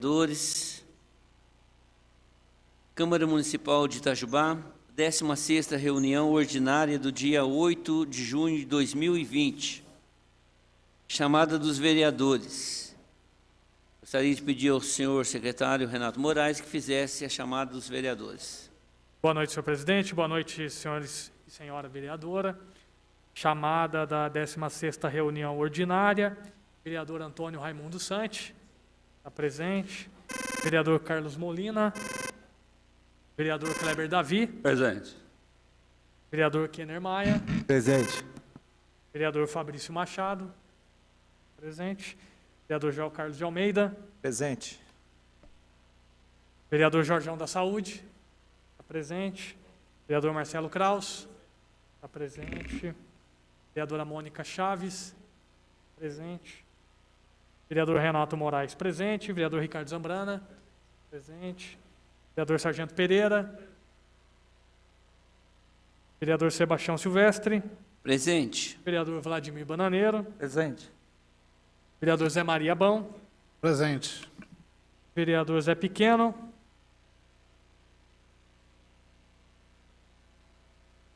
Vereadores, Câmara Municipal de Itajubá, 16ª reunião ordinária do dia 8 de junho de 2020. Chamada dos vereadores. Gostaria de pedir ao senhor secretário Renato Moraes que fizesse a chamada dos vereadores. Boa noite, senhor presidente. Boa noite, senhores e senhora vereadora. Chamada da 16ª reunião ordinária. Vereador Antônio Raimundo Santi. Está presente. Vereador Carlos Molina. Vereador Kleber Davi. Presente. Vereador Kenner Maia. Presente. Vereador Fabrício Machado. Presente. Vereador João Carlos de Almeida. Presente. Vereador Jorjão da Saúde. Está presente. Vereador Marcelo Kraus. Está presente. Vereadora Mônica Chaves. Presente. Vereador Renato Moraes, presente. Vereador Ricardo Zambrana, presente. Vereador Sargento Pereira. Vereador Sebastião Silvestre. Presente. Vereador Vladimir Bananeiro. Presente. Vereador Zé Maria Bão. Presente. Vereador Zé Pequeno.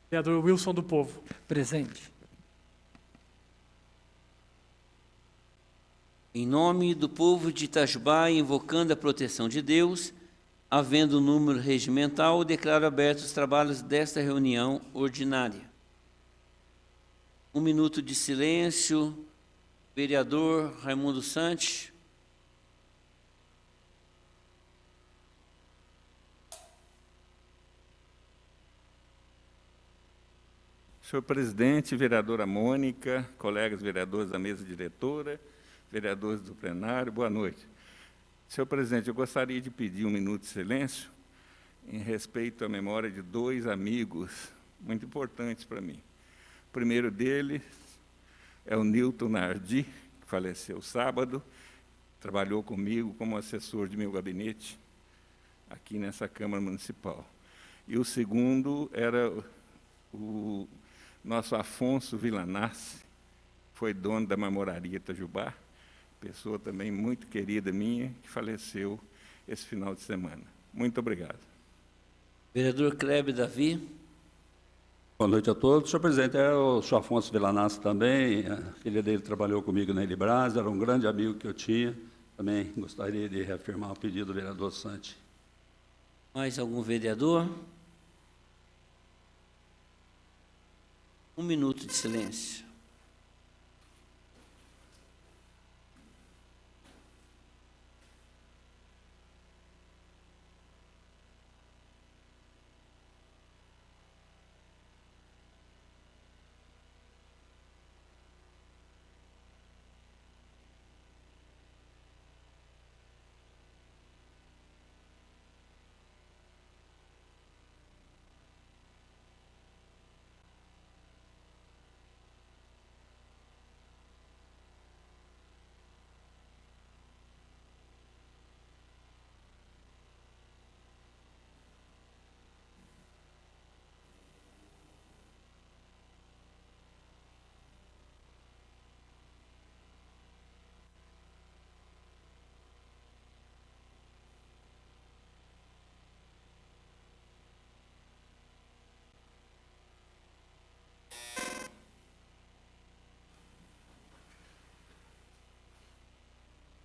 Vereador Wilson do Povo. Presente. Em nome do povo de Itajubá, invocando a proteção de Deus, havendo número regimental, declaro abertos os trabalhos desta reunião ordinária. 1 minuto de silêncio. Vereador Raimundo Santi. Senhor presidente, vereadora Mônica, colegas vereadores da mesa diretora, vereadores do plenário, boa noite. Senhor presidente, eu gostaria de pedir 1 minuto de silêncio em respeito à memória de 2 amigos muito importantes para mim. O primeiro deles é o Nilton Nardi, que faleceu sábado, trabalhou comigo como assessor de meu gabinete aqui nessa Câmara Municipal. E o segundo era o nosso Afonso Villanassi, foi dono da Marmoraria Itajubá, pessoa também muito querida minha, que faleceu esse final de semana. Muito obrigado. Vereador Kleber Davi. Boa noite a todos. Senhor presidente, é o senhor Afonso Villanassi também, a filha dele trabalhou comigo na Elibras, era um grande amigo que eu tinha. Também gostaria de reafirmar o pedido do vereador Santi. Mais algum vereador? 1 minuto de silêncio.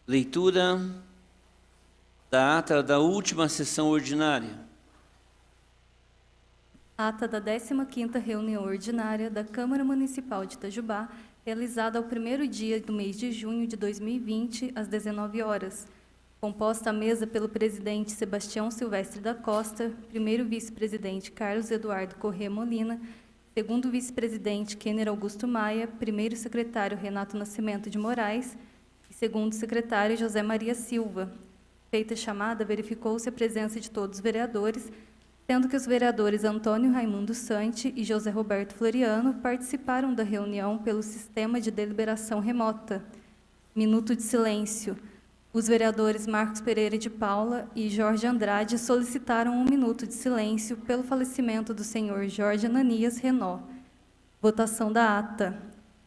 Leitura da ata da última sessão ordinária. Ata da 15ª reunião ordinária da Câmara Municipal de Itajubá, realizada ao primeiro dia do mês de junho de 2020, às 19 horas. Composta a mesa pelo presidente Sebastião Silvestre da Costa, primeiro vice-presidente Carlos Eduardo Corrêa Molina, segundo vice-presidente Kenner Augusto Maia, primeiro secretário Renato Nascimento de Moraes, segundo secretário José Maria Silva. Feita a chamada, verificou-se a presença de todos os vereadores, sendo que os vereadores Antônio Raimundo Santi e José Roberto Floriano participaram da reunião pelo sistema de deliberação remota. Minuto de silêncio. Os vereadores Marcos Pereira de Paula e Jorge Andrade solicitaram 1 minuto de silêncio pelo falecimento do senhor Jorge Ananias Renó. Votação da ata.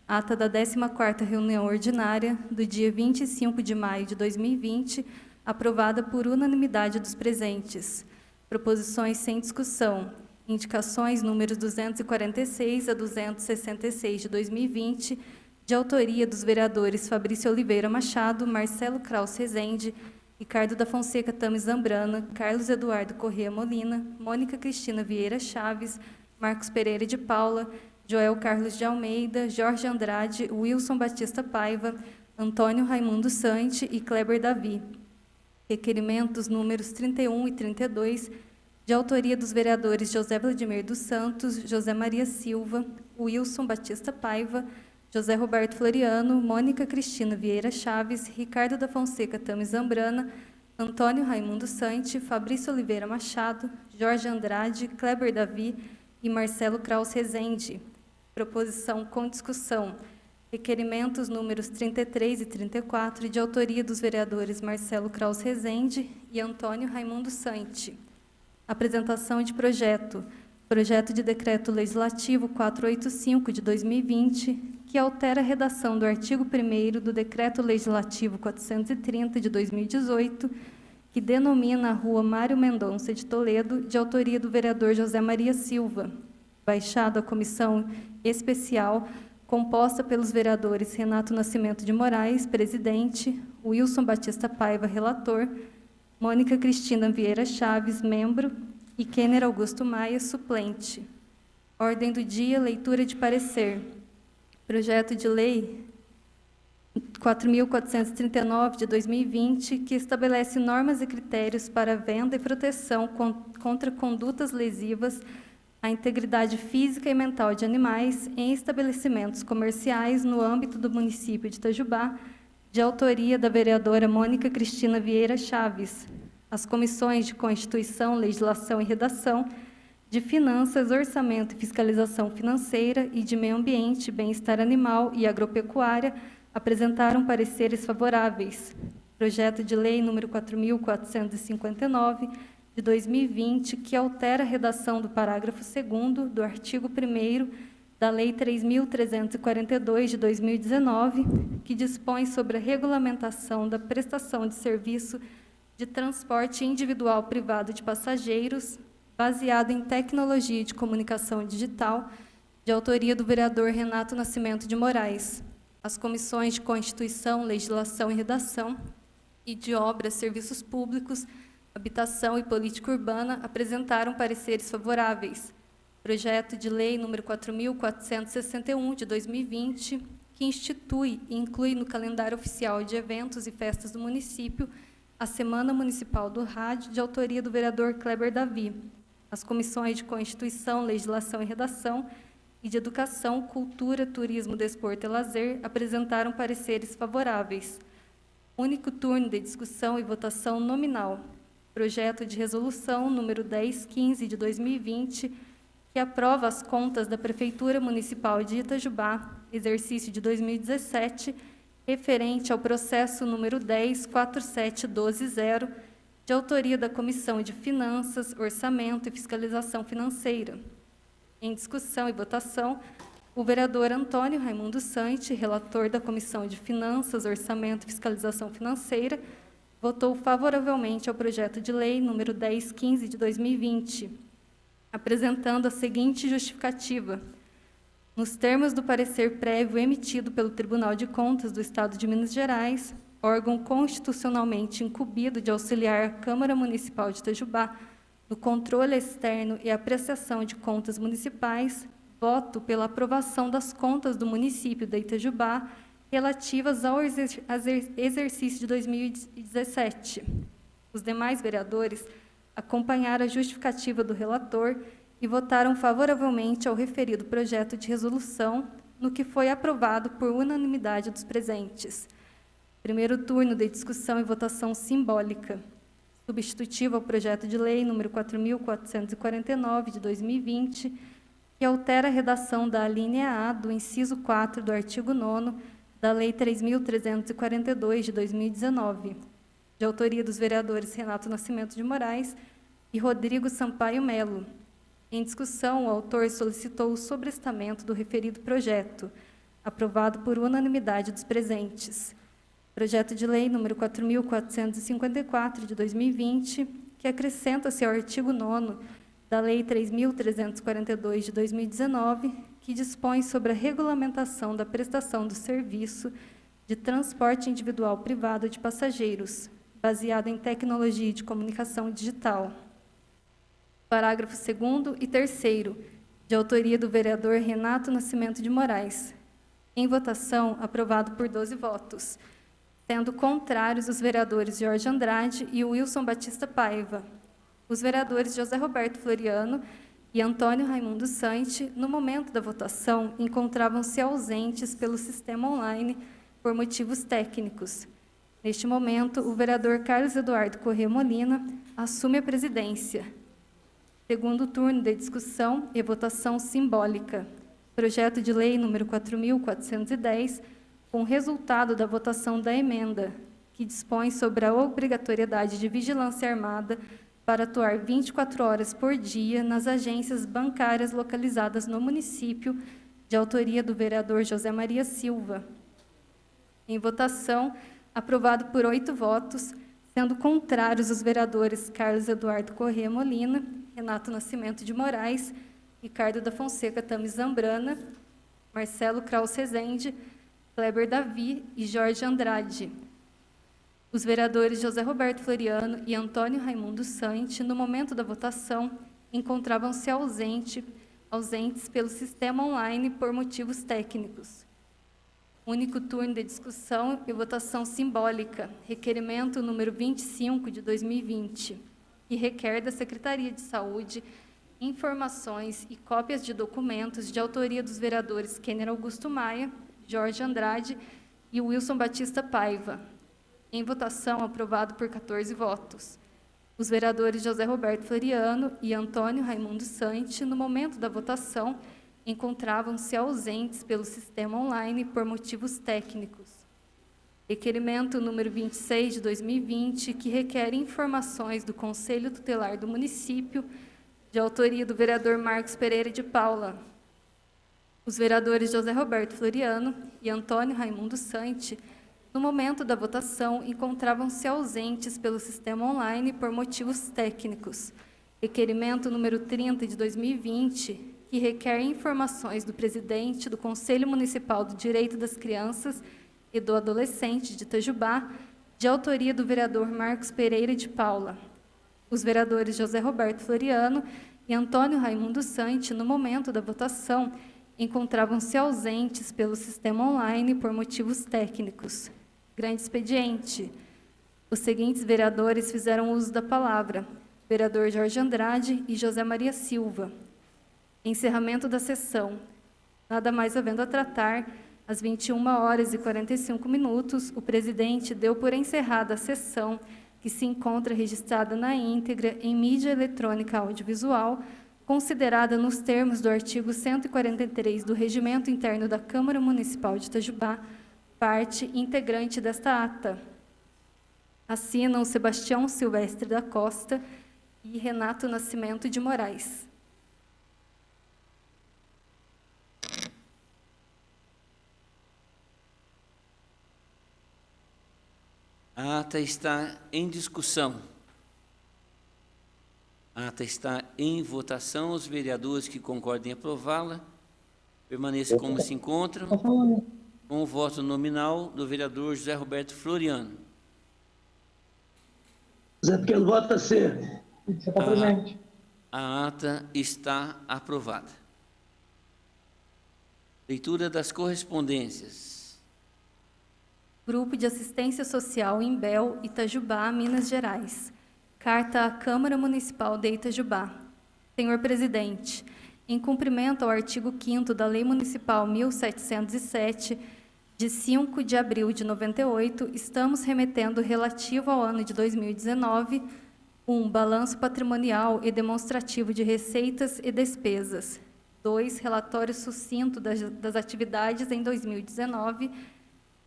Ata da 14ª reunião ordinária do dia 25 de maio de 2020, aprovada por unanimidade dos presentes. Proposições sem discussão. Indicações números 246 a 266 de 2020, de autoria dos vereadores Fabrício Oliveira Machado, Marcelo Kraus Rezende, Ricardo da Fonseca Tames Zambrana, Carlos Eduardo Corrêa Molina, Mônica Cristina Vieira Chaves, Marcos Pereira de Paula, Joel Carlos de Almeida, Jorge Andrade, Wilson Batista Paiva, Antônio Raimundo Sante e Kleber Davi. Requerimentos números 31 e 32, de autoria dos vereadores José Vladimir dos Santos, José Maria Silva, Wilson Batista Paiva, José Roberto Floriano, Mônica Cristina Vieira Chaves, Ricardo da Fonseca Tames Zambrana, Antônio Raimundo Sante, Fabrício Oliveira Machado, Jorge Andrade, Kleber Davi e Marcelo Kraus Rezende. Proposição com discussão. Requerimentos números 33 e 34, de autoria dos vereadores Marcelo Kraus Rezende e Antônio Raimundo Sante. Apresentação de projeto. Projeto de Decreto Legislativo 485 de 2020, que altera a redação do artigo 1º do Decreto Legislativo 430 de 2018, que denomina a Rua Mário Mendonça de Toledo, de autoria do vereador José Maria Silva. Baixado à comissão especial, composta pelos vereadores Renato Nascimento de Moraes, presidente, Wilson Batista Paiva, relator, Mônica Cristina Vieira Chaves, membro, e Kenner Augusto Maia, suplente. Ordem do dia, leitura de parecer. Projeto de lei 4.439 de 2020, que estabelece normas e critérios para a venda e proteção contra condutas lesivas à integridade física e mental de animais em estabelecimentos comerciais no âmbito do município de Itajubá, de autoria da vereadora Mônica Cristina Vieira Chaves. As comissões de Constituição, Legislação e Redação, de Finanças, Orçamento e Fiscalização Financeira e de Meio Ambiente, Bem-Estar Animal e Agropecuária apresentaram pareceres favoráveis. Projeto de lei número 4.459, de 2020, que altera a redação do parágrafo 2º do artigo 1º da Lei 3.342, de 2019, que dispõe sobre a regulamentação da prestação de serviço de transporte individual privado de passageiros, baseado em tecnologia de comunicação digital, de autoria do vereador Renato Nascimento de Moraes. As comissões de Constituição, Legislação e Redação e de Obras, Serviços Públicos, Habitação e Política Urbana apresentaram pareceres favoráveis. Projeto de lei número 4.461, de 2020, que institui e inclui no calendário oficial de eventos e festas do município a Semana Municipal do Rádio, de autoria do vereador Kleber Davi. As comissões de Constituição, Legislação e Redação e de Educação, Cultura, Turismo, Desporto e Lazer apresentaram pareceres favoráveis. Único turno de discussão e votação nominal. Projeto de resolução número 1015 de 2020, que aprova as contas da Prefeitura Municipal de Itajubá, exercício de 2017, referente ao processo número 10.47120, de autoria da Comissão de Finanças, Orçamento e Fiscalização Financeira. Em discussão e votação, o vereador Antônio Raimundo Sante, relator da Comissão de Finanças, Orçamento e Fiscalização Financeira, votou favoravelmente ao projeto de lei número 1015 de 2020, apresentando a seguinte justificativa. Nos termos do parecer prévio emitido pelo Tribunal de Contas do Estado de Minas Gerais, órgão constitucionalmente incumbido de auxiliar a Câmara Municipal de Itajubá no controle externo e apreciação de contas municipais, voto pela aprovação das contas do município de Itajubá relativas ao exercício de 2017. Os demais vereadores acompanharam a justificativa do relator e votaram favoravelmente ao referido projeto de resolução, no que foi aprovado por unanimidade dos presentes. Primeiro turno de discussão e votação simbólica. Substitutivo ao projeto de lei número 4.449, de 2020, que altera a redação da alínea A do inciso 4 do artigo 9º da Lei 3.342, de 2019, de autoria dos vereadores Renato Nascimento de Moraes e Rodrigo Sampaio Melo. Em discussão, o autor solicitou o sobrestamento do referido projeto, aprovado por unanimidade dos presentes. Projeto de Lei número 4.454, de 2020, que acrescenta-se ao artigo 9º da Lei 3.342, de 2019, que dispõe sobre a regulamentação da prestação do serviço de transporte individual privado de passageiros, baseado em tecnologia de comunicação digital. Parágrafo 2º e 3º, de autoria do vereador Renato Nascimento de Moraes. Em votação, aprovado por 12 votos, sendo contrários os vereadores Jorge Andrade e Wilson Batista Paiva. Os vereadores José Roberto Floriano e Antônio Raimundo Sante, no momento da votação, encontravam-se ausentes pelo sistema online por motivos técnicos. Neste momento, o vereador Carlos Eduardo Corrêa Molina assume a presidência. Segundo turno de discussão e votação simbólica. Projeto de Lei número 4.410, com resultado da votação da emenda, que dispõe sobre a obrigatoriedade de vigilância armada para atuar 24 horas por dia nas agências bancárias localizadas no município, de autoria do vereador José Maria Silva. Em votação, aprovado por 8 votos, sendo contrários os vereadores Carlos Eduardo Corrêa Molina, Renato Nascimento de Moraes, Ricardo da Fonseca Tames Zambrana, Marcelo Kraus Rezende, Kleber Davi e Jorge Andrade. Os vereadores José Roberto Floriano e Antônio Raimundo Sante, no momento da votação, encontravam-se ausentes pelo sistema online por motivos técnicos. Único turno de discussão e votação simbólica, requerimento número 25 de 2020, que requer da Secretaria de Saúde informações e cópias de documentos de autoria dos vereadores Kenner Augusto Maia, Jorge Andrade e Wilson Batista Paiva. Em votação, aprovado por 14 votos. Os vereadores José Roberto Floriano e Antônio Raimundo Sante, no momento da votação, encontravam-se ausentes pelo sistema online por motivos técnicos. Requerimento número 26 de 2020, que requer informações do Conselho Tutelar do município, de autoria do vereador Marcos Pereira de Paula. Os vereadores José Roberto Floriano e Antônio Raimundo Sante, no momento da votação, encontravam-se ausentes pelo sistema online por motivos técnicos. Requerimento número 30 de 2020, que requer informações do presidente do Conselho Municipal do Direito das Crianças e do Adolescente de Itajubá, de autoria do vereador Marcos Pereira de Paula. Os vereadores José Roberto Floriano e Antônio Raimundo Sante, no momento da votação, encontravam-se ausentes pelo sistema online por motivos técnicos. Grande expediente. Os seguintes vereadores fizeram uso da palavra: vereador Jorge Andrade e José Maria Silva. Encerramento da sessão. Nada mais havendo a tratar, às 21h45, o presidente deu por encerrada a sessão, que se encontra registrada na íntegra em mídia eletrônica audiovisual, considerada nos termos do artigo 143 do Regimento Interno da Câmara Municipal de Itajubá, parte integrante desta ata. Assinam Sebastião Silvestre da Costa e Renato Nascimento de Moraes. A ata está em discussão. A ata está em votação. Os vereadores que concordem em aprová-la permaneçam como se encontram, com o voto nominal do vereador José Roberto Floriano. Zé Pequeno, vota C. Você está presente. A ata está aprovada. Leitura das correspondências. Grupo de Assistência Social Imbel, Itajubá, Minas Gerais. Carta à Câmara Municipal de Itajubá. Senhor Presidente, em cumprimento ao artigo 5º da Lei Municipal 1707, de 5 de abril de 98, estamos remetendo relativo ao ano de 2019, balanço patrimonial e demonstrativo de receitas e despesas. 2, relatório sucinto das atividades em 2019.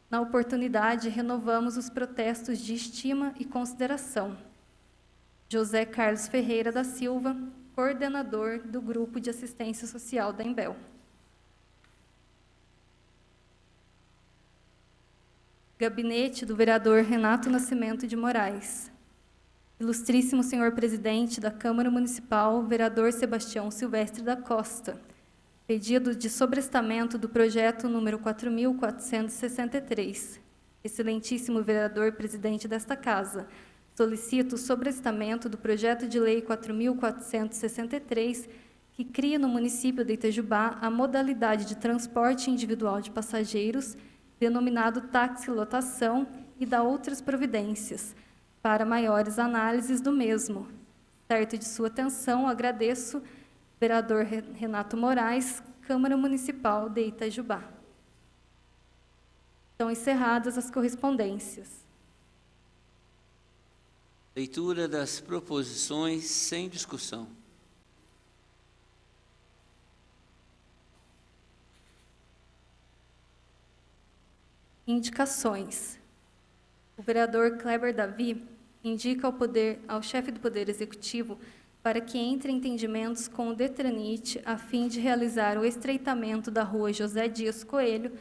Na oportunidade, renovamos os protestos de estima e consideração. José Carlos Ferreira da Silva, coordenador do Grupo de Assistência Social da Imbel. Gabinete do vereador Renato Nascimento de Moraes. Ilustríssimo senhor presidente da Câmara Municipal, vereador Sebastião Silvestre da Costa. Pedido de sobrestamento do projeto número 4.463. Excelentíssimo vereador presidente desta Casa, solicito o sobrestamento do projeto de lei 4.463, que cria no município de Itajubá a modalidade de transporte individual de passageiros, denominado taxilotação, e da outras providências, para maiores análises do mesmo. Certo de sua atenção, agradeço, vereador Renato Moraes, Câmara Municipal de Itajubá. Estão encerradas as correspondências. Leitura das proposições sem discussão. Indicações. O vereador Kleber Davi indica ao chefe do Poder Executivo para que entre em entendimentos com o Detranit a fim de realizar o estreitamento da rua José Dias Coelho,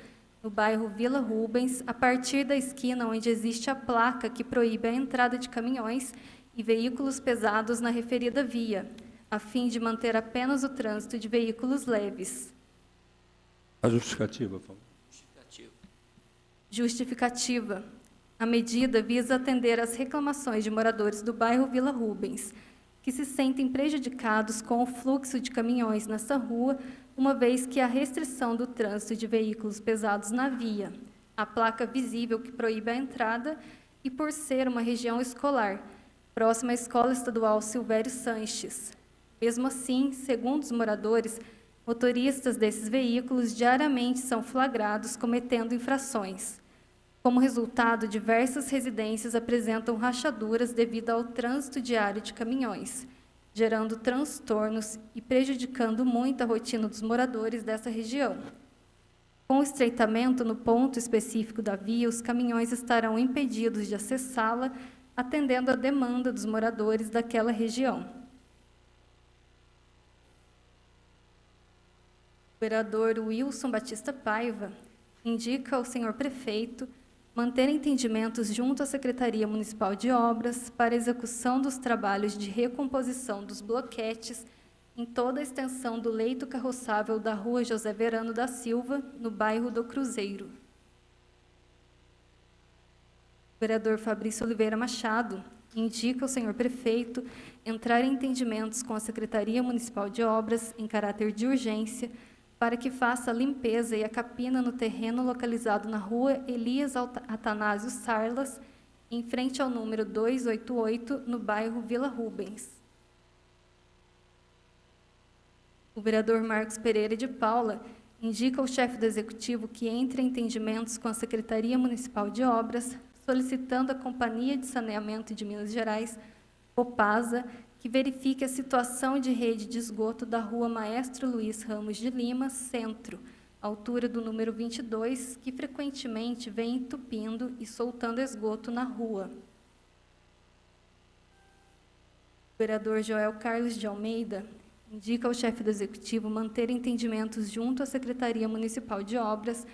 no bairro Vila Rubens, a partir da esquina onde existe a placa que proíbe a entrada de caminhões e veículos pesados na referida via, a fim de manter apenas o trânsito de veículos leves. A justificativa, por favor. Justificativa. A medida visa atender às reclamações de moradores do bairro Vila Rubens, que se sentem prejudicados com o fluxo de caminhões nessa rua, uma vez que a restrição do trânsito de veículos pesados na via, a placa visível que proíbe a entrada e por ser uma região escolar, próxima à Escola Estadual Silvério Sanches. Mesmo assim, segundo os moradores, motoristas desses veículos diariamente são flagrados cometendo infrações. Como resultado, diversas residências apresentam rachaduras devido ao trânsito diário de caminhões, gerando transtornos e prejudicando muito a rotina dos moradores dessa região. Com o estreitamento no ponto específico da via, os caminhões estarão impedidos de acessá-la, atendendo à demanda dos moradores daquela região. O vereador Wilson Batista Paiva indica ao senhor prefeito manter entendimentos junto à Secretaria Municipal de Obras para execução dos trabalhos de recomposição dos bloquetes em toda a extensão do leito carroçável da Rua José Verano da Silva, no bairro do Cruzeiro. O vereador Fabrício Oliveira Machado indica ao senhor prefeito entrar em entendimentos com a Secretaria Municipal de Obras em caráter de urgência para que faça a limpeza e a capina no terreno localizado na rua Elias Atanásio Sarlas, em frente ao número 288, no bairro Vila Rubens. O vereador Marcos Pereira de Paula indica ao chefe do Executivo que entre em entendimentos com a Secretaria Municipal de Obras, solicitando à Companhia de Saneamento de Minas Gerais, Copasa, que verifique a situação de rede de esgoto da rua Maestro Luiz Ramos de Lima, Centro, altura do número 22, que frequentemente vem entupindo e soltando esgoto na rua. O vereador Joel Carlos de Almeida indica ao chefe do Executivo manter entendimentos junto à Secretaria Municipal de Obras,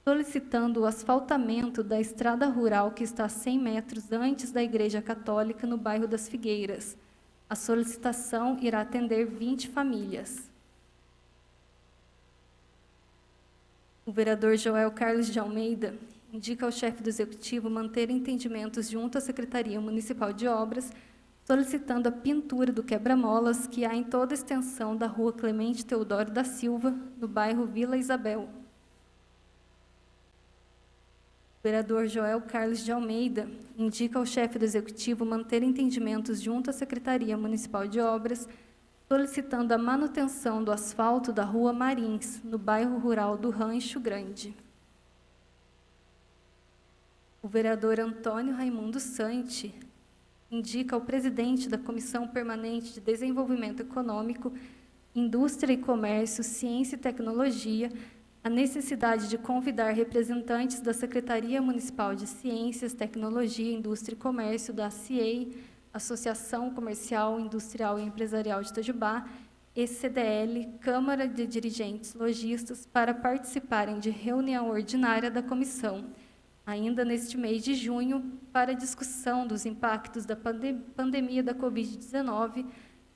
solicitando o asfaltamento da estrada rural que está a 100 metros antes da Igreja Católica, no bairro das Figueiras. A solicitação irá atender 20 famílias. O vereador Joel Carlos de Almeida indica ao chefe do Executivo manter entendimentos junto à Secretaria Municipal de Obras, solicitando a pintura do quebra-molas que há em toda a extensão da rua Clemente Teodoro da Silva, no bairro Vila Isabel. O vereador Joel Carlos de Almeida indica ao chefe do Executivo manter entendimentos junto à Secretaria Municipal de Obras, solicitando a manutenção do asfalto da Rua Marins, no bairro rural do Rancho Grande. O vereador Antônio Raimundo Santi indica ao presidente da Comissão Permanente de Desenvolvimento Econômico, Indústria e Comércio, Ciência e Tecnologia, a necessidade de convidar representantes da Secretaria Municipal de Ciências, Tecnologia, Indústria e Comércio, da ACIEI, Associação Comercial, Industrial e Empresarial de Itajubá, ECDL, Câmara de Dirigentes Lojistas, para participarem de reunião ordinária da comissão, ainda neste mês de junho, para discussão dos impactos da pandemia da Covid-19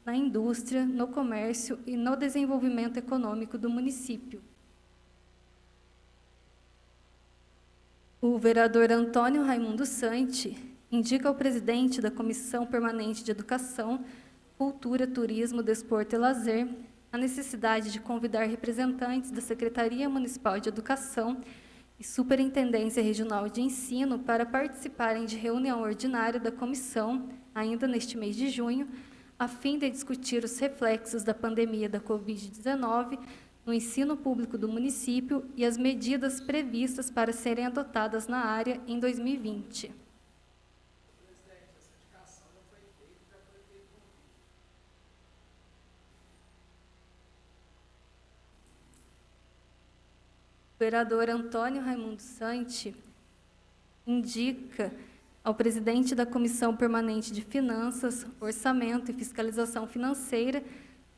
na indústria, no comércio e no desenvolvimento econômico do município. O vereador Antônio Raimundo Santi indica ao presidente da Comissão Permanente de Educação, Cultura, Turismo, Desporto e Lazer a necessidade de convidar representantes da Secretaria Municipal de Educação e Superintendência Regional de Ensino para participarem de reunião ordinária da comissão, ainda neste mês de junho, a fim de discutir os reflexos da pandemia da Covid-19 no ensino público do município e as medidas previstas para serem adotadas na área em 2020. O vereador Antônio Raimundo Santi indica ao presidente da Comissão Permanente de Finanças, Orçamento e Fiscalização Financeira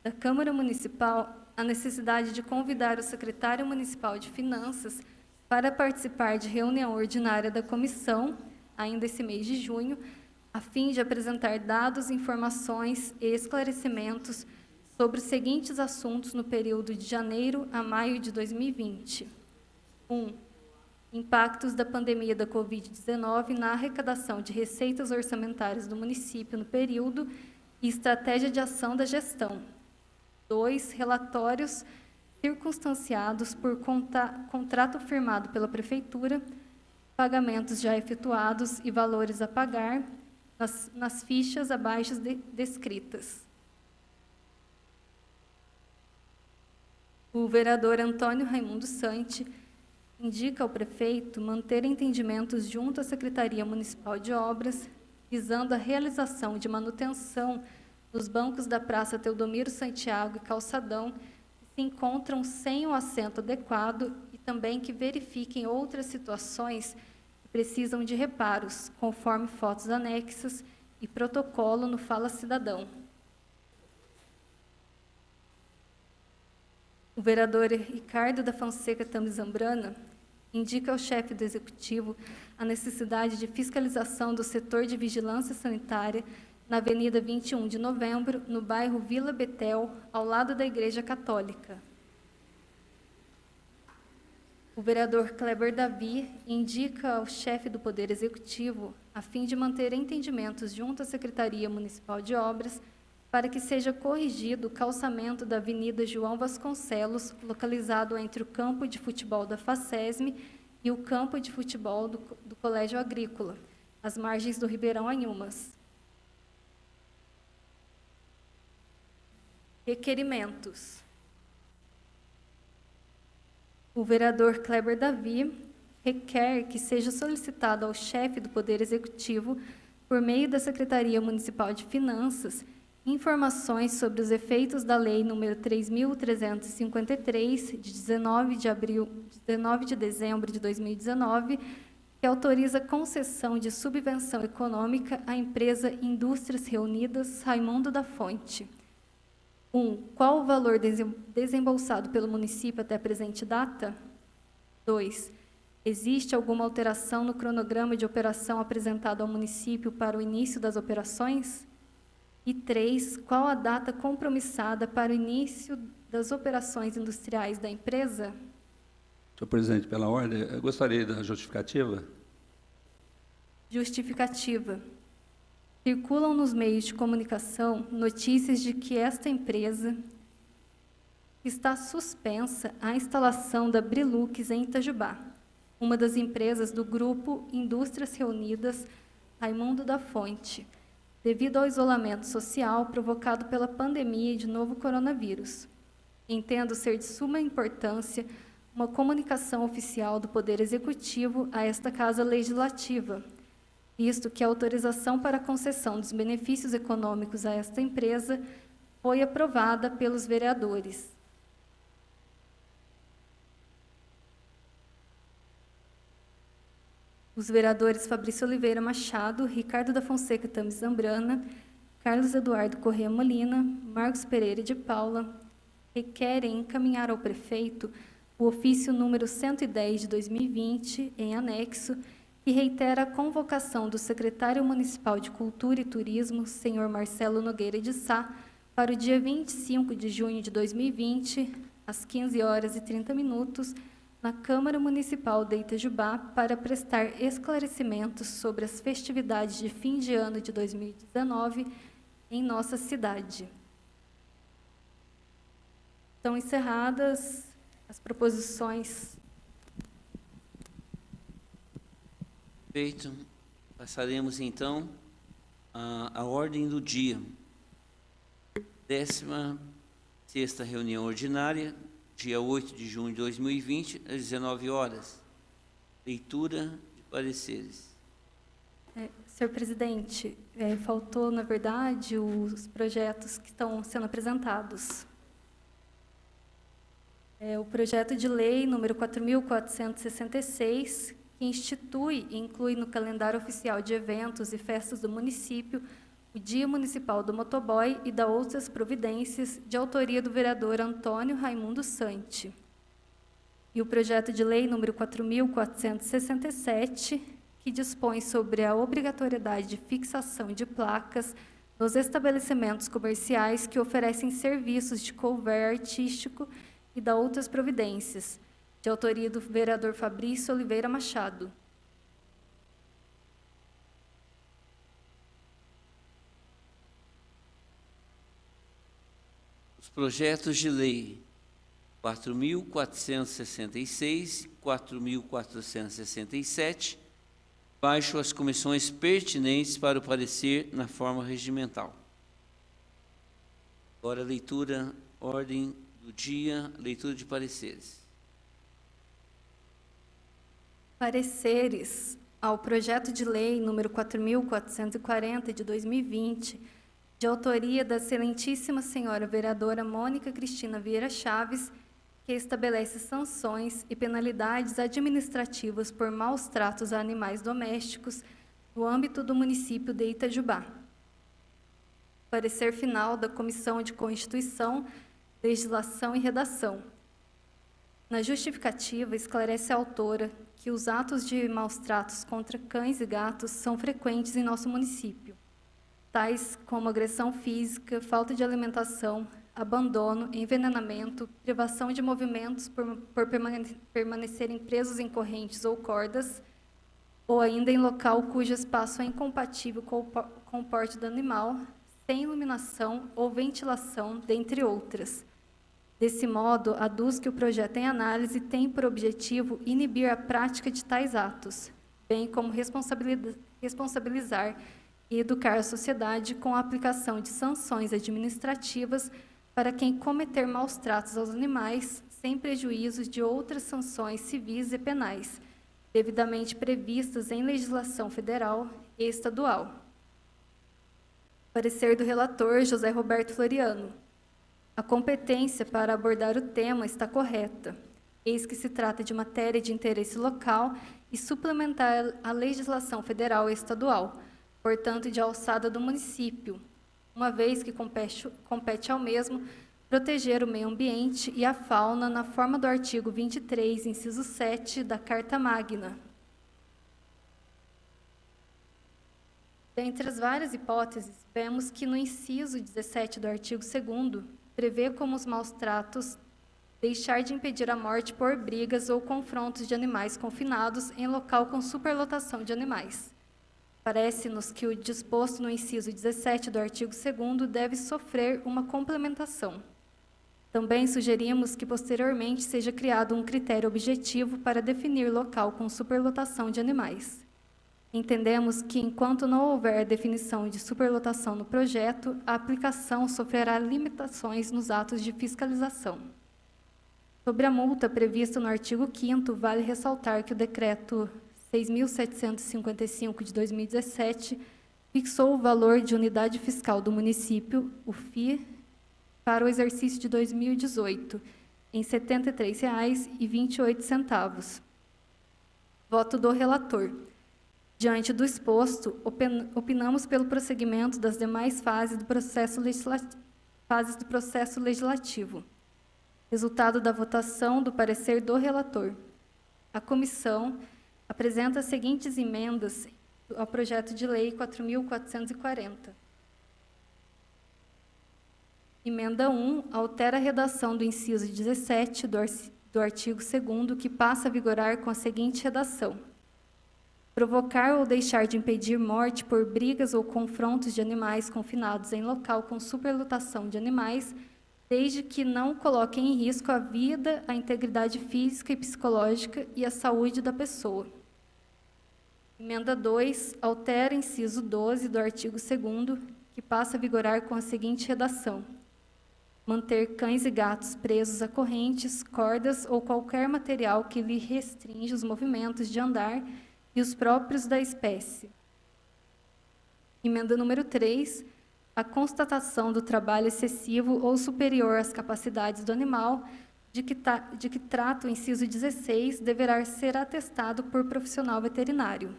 da Câmara Municipal a necessidade de convidar o secretário municipal de Finanças para participar de reunião ordinária da comissão, ainda esse mês de junho, a fim de apresentar dados, informações e esclarecimentos sobre os seguintes assuntos no período de janeiro a maio de 2020. 1. Impactos da pandemia da Covid-19 na arrecadação de receitas orçamentárias do município no período e estratégia de ação da gestão. 2. Relatórios circunstanciados por contrato firmado pela Prefeitura, pagamentos já efetuados e valores a pagar nas fichas abaixo descritas. O vereador Antônio Raimundo Santi indica ao prefeito manter entendimentos junto à Secretaria Municipal de Obras, visando a realização de manutenção nos bancos da Praça Teodomiro Santiago e Calçadão, que se encontram sem o assento adequado, e também que verifiquem outras situações que precisam de reparos, conforme fotos anexas e protocolo no Fala Cidadão. O vereador Ricardo da Fonseca Tamizambrana indica ao chefe do Executivo a necessidade de fiscalização do setor de vigilância sanitária na Avenida 21 de Novembro, no bairro Vila Betel, ao lado da Igreja Católica. O vereador Kleber Davi indica ao chefe do Poder Executivo, a fim de manter entendimentos junto à Secretaria Municipal de Obras, para que seja corrigido o calçamento da Avenida João Vasconcelos, localizado entre o campo de futebol da Facesme e o campo de futebol do Colégio Agrícola, às margens do Ribeirão Anhumas. Requerimentos. O vereador Kleber Davi requer que seja solicitado ao chefe do Poder Executivo, por meio da Secretaria Municipal de Finanças, informações sobre os efeitos da Lei nº 3.353, de 19 de dezembro de 2019, que autoriza a concessão de subvenção econômica à empresa Indústrias Reunidas Raimundo da Fonte. 1. Qual o valor desembolsado pelo município até a presente data? 2. Existe alguma alteração no cronograma de operação apresentado ao município para o início das operações? E 3. Qual a data compromissada para o início das operações industriais da empresa? Senhor presidente, pela ordem, eu gostaria da justificativa. Justificativa. Circulam nos meios de comunicação notícias de que esta empresa está suspensa a instalação da Brilux em Itajubá, uma das empresas do grupo Indústrias Reunidas Raimundo da Fonte, devido ao isolamento social provocado pela pandemia de novo coronavírus. Entendo ser de suma importância uma comunicação oficial do Poder Executivo a esta Casa Legislativa, visto que a autorização para a concessão dos benefícios econômicos a esta empresa foi aprovada pelos vereadores. Os vereadores Fabrício Oliveira Machado, Ricardo da Fonseca Tamizambrana, Carlos Eduardo Corrêa Molina, Marcos Pereira de Paula, requerem encaminhar ao prefeito o ofício número 110 de 2020, em anexo, que reitera a convocação do secretário municipal de Cultura e Turismo, senhor Marcelo Nogueira de Sá, para o dia 25 de junho de 2020, às 15h30, na Câmara Municipal de Itajubá, para prestar esclarecimentos sobre as festividades de fim de ano de 2019 em nossa cidade. Estão encerradas as proposições. Perfeito. Passaremos, então, à ordem do dia. 16ª reunião ordinária, dia 8 de junho de 2020, às 19h. Leitura de pareceres. Senhor presidente, faltou, na verdade, os projetos que estão sendo apresentados. O projeto de lei número 4.466, que institui e inclui no calendário oficial de eventos e festas do município o Dia Municipal do Motoboy e da outras providências, de autoria do vereador Antônio Raimundo Santi. E o projeto de lei número 4.467, que dispõe sobre a obrigatoriedade de fixação de placas nos estabelecimentos comerciais que oferecem serviços de cover artístico e da outras providências, de autoria do vereador Fabrício Oliveira Machado. Os projetos de lei 4.466 e 4.467 baixo as comissões pertinentes para o parecer na forma regimental. Agora, leitura, ordem do dia, leitura de pareceres. Pareceres ao projeto de lei número 4.440 de 2020, de autoria da excelentíssima senhora vereadora Mônica Cristina Vieira Chaves, que estabelece sanções e penalidades administrativas por maus tratos a animais domésticos no âmbito do município de Itajubá. Parecer final da Comissão de Constituição, Legislação e Redação. Na justificativa, esclarece a autora que os atos de maus tratos contra cães e gatos são frequentes em nosso município, tais como agressão física, falta de alimentação, abandono, envenenamento, privação de movimentos por permanecerem presos em correntes ou cordas, ou ainda em local cujo espaço é incompatível com o porte do animal, sem iluminação ou ventilação, dentre outras. Desse modo, aduz que o projeto em análise tem por objetivo inibir a prática de tais atos, bem como responsabilizar e educar a sociedade com a aplicação de sanções administrativas para quem cometer maus tratos aos animais, sem prejuízo de outras sanções civis e penais, devidamente previstas em legislação federal e estadual. Parecer do relator José Roberto Floriano. A competência para abordar o tema está correta, eis que se trata de matéria de interesse local e suplementar à legislação federal e estadual, portanto, de alçada do município, uma vez que compete ao mesmo proteger o meio ambiente e a fauna na forma do artigo 23, inciso 7 da Carta Magna. Dentre as várias hipóteses, vemos que no inciso 17 do artigo 2º, prevê como os maus tratos deixar de impedir a morte por brigas ou confrontos de animais confinados em local com superlotação de animais. Parece-nos que o disposto no inciso 17 do artigo 2º deve sofrer uma complementação. Também sugerimos que posteriormente seja criado um critério objetivo para definir local com superlotação de animais. Entendemos que, enquanto não houver definição de superlotação no projeto, a aplicação sofrerá limitações nos atos de fiscalização. Sobre a multa prevista no artigo 5º, vale ressaltar que o decreto 6.755 de 2017 fixou o valor de unidade fiscal do município, o FIE, para o exercício de 2018, em R$ 73,28. Voto do relator. Diante do exposto, opinamos pelo prosseguimento das demais fases do processo legislativo. Resultado da votação do parecer do relator. A comissão, apresenta as seguintes emendas ao projeto de lei 4.440. Emenda 1, altera a redação do inciso 17 do artigo 2º, que passa a vigorar com a seguinte redação: provocar ou deixar de impedir morte por brigas ou confrontos de animais confinados em local com superlotação de animais, desde que não coloquem em risco a vida, a integridade física e psicológica e a saúde da pessoa. Emenda 2, altera inciso 12 do artigo 2º, que passa a vigorar com a seguinte redação: manter cães e gatos presos a correntes, cordas ou qualquer material que lhe restringe os movimentos de andar e os próprios da espécie. Emenda número 3, a constatação do trabalho excessivo ou superior às capacidades do animal, de que trata o inciso 16, deverá ser atestado por profissional veterinário.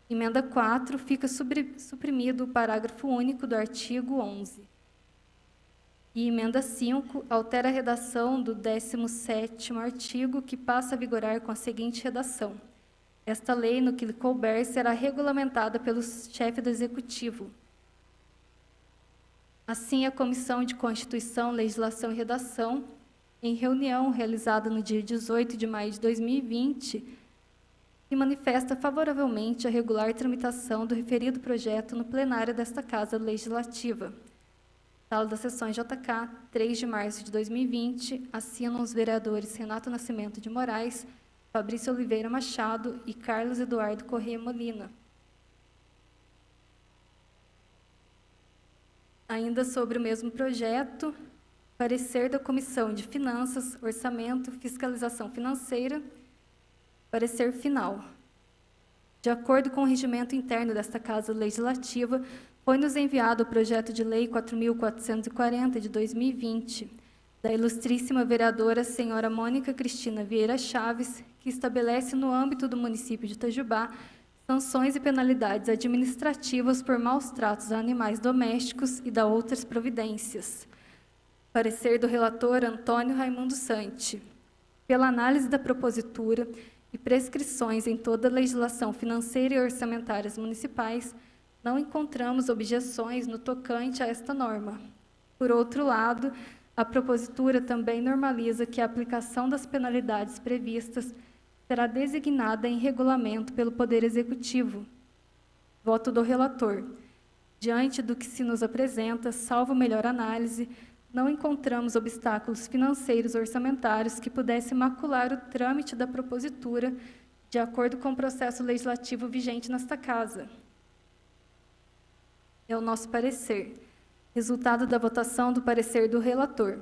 Emenda 4, fica suprimido o parágrafo único do artigo 11. E emenda 5, altera a redação do 17º artigo, que passa a vigorar com a seguinte redação: esta lei, no que lhe couber, será regulamentada pelo chefe do Executivo. Assim, a Comissão de Constituição, Legislação e Redação, em reunião realizada no dia 18 de maio de 2020, se manifesta favoravelmente à regular tramitação do referido projeto no plenário desta Casa Legislativa. Sala das Sessões JK, 3 de março de 2020, assinam os vereadores Renato Nascimento de Moraes, Fabrício Oliveira Machado e Carlos Eduardo Corrêa Molina. Ainda sobre o mesmo projeto, parecer da Comissão de Finanças, Orçamento, Fiscalização Financeira, parecer final. De acordo com o regimento interno desta Casa Legislativa, foi-nos enviado o projeto de lei 4.440 de 2020, da ilustríssima vereadora senhora Mônica Cristina Vieira Chaves, que estabelece no âmbito do município de Itajubá sanções e penalidades administrativas por maus tratos a animais domésticos e da outras providências. Parecer do relator Antônio Raimundo Santi. Pela análise da propositura e prescrições em toda a legislação financeira e orçamentárias municipais, não encontramos objeções no tocante a esta norma. Por outro lado, a propositura também normaliza que a aplicação das penalidades previstas será designada em regulamento pelo Poder Executivo. Voto do relator. Diante do que se nos apresenta, salvo melhor análise, não encontramos obstáculos financeiros orçamentários que pudessem macular o trâmite da propositura de acordo com o processo legislativo vigente nesta Casa. É o nosso parecer. Resultado da votação do parecer do relator.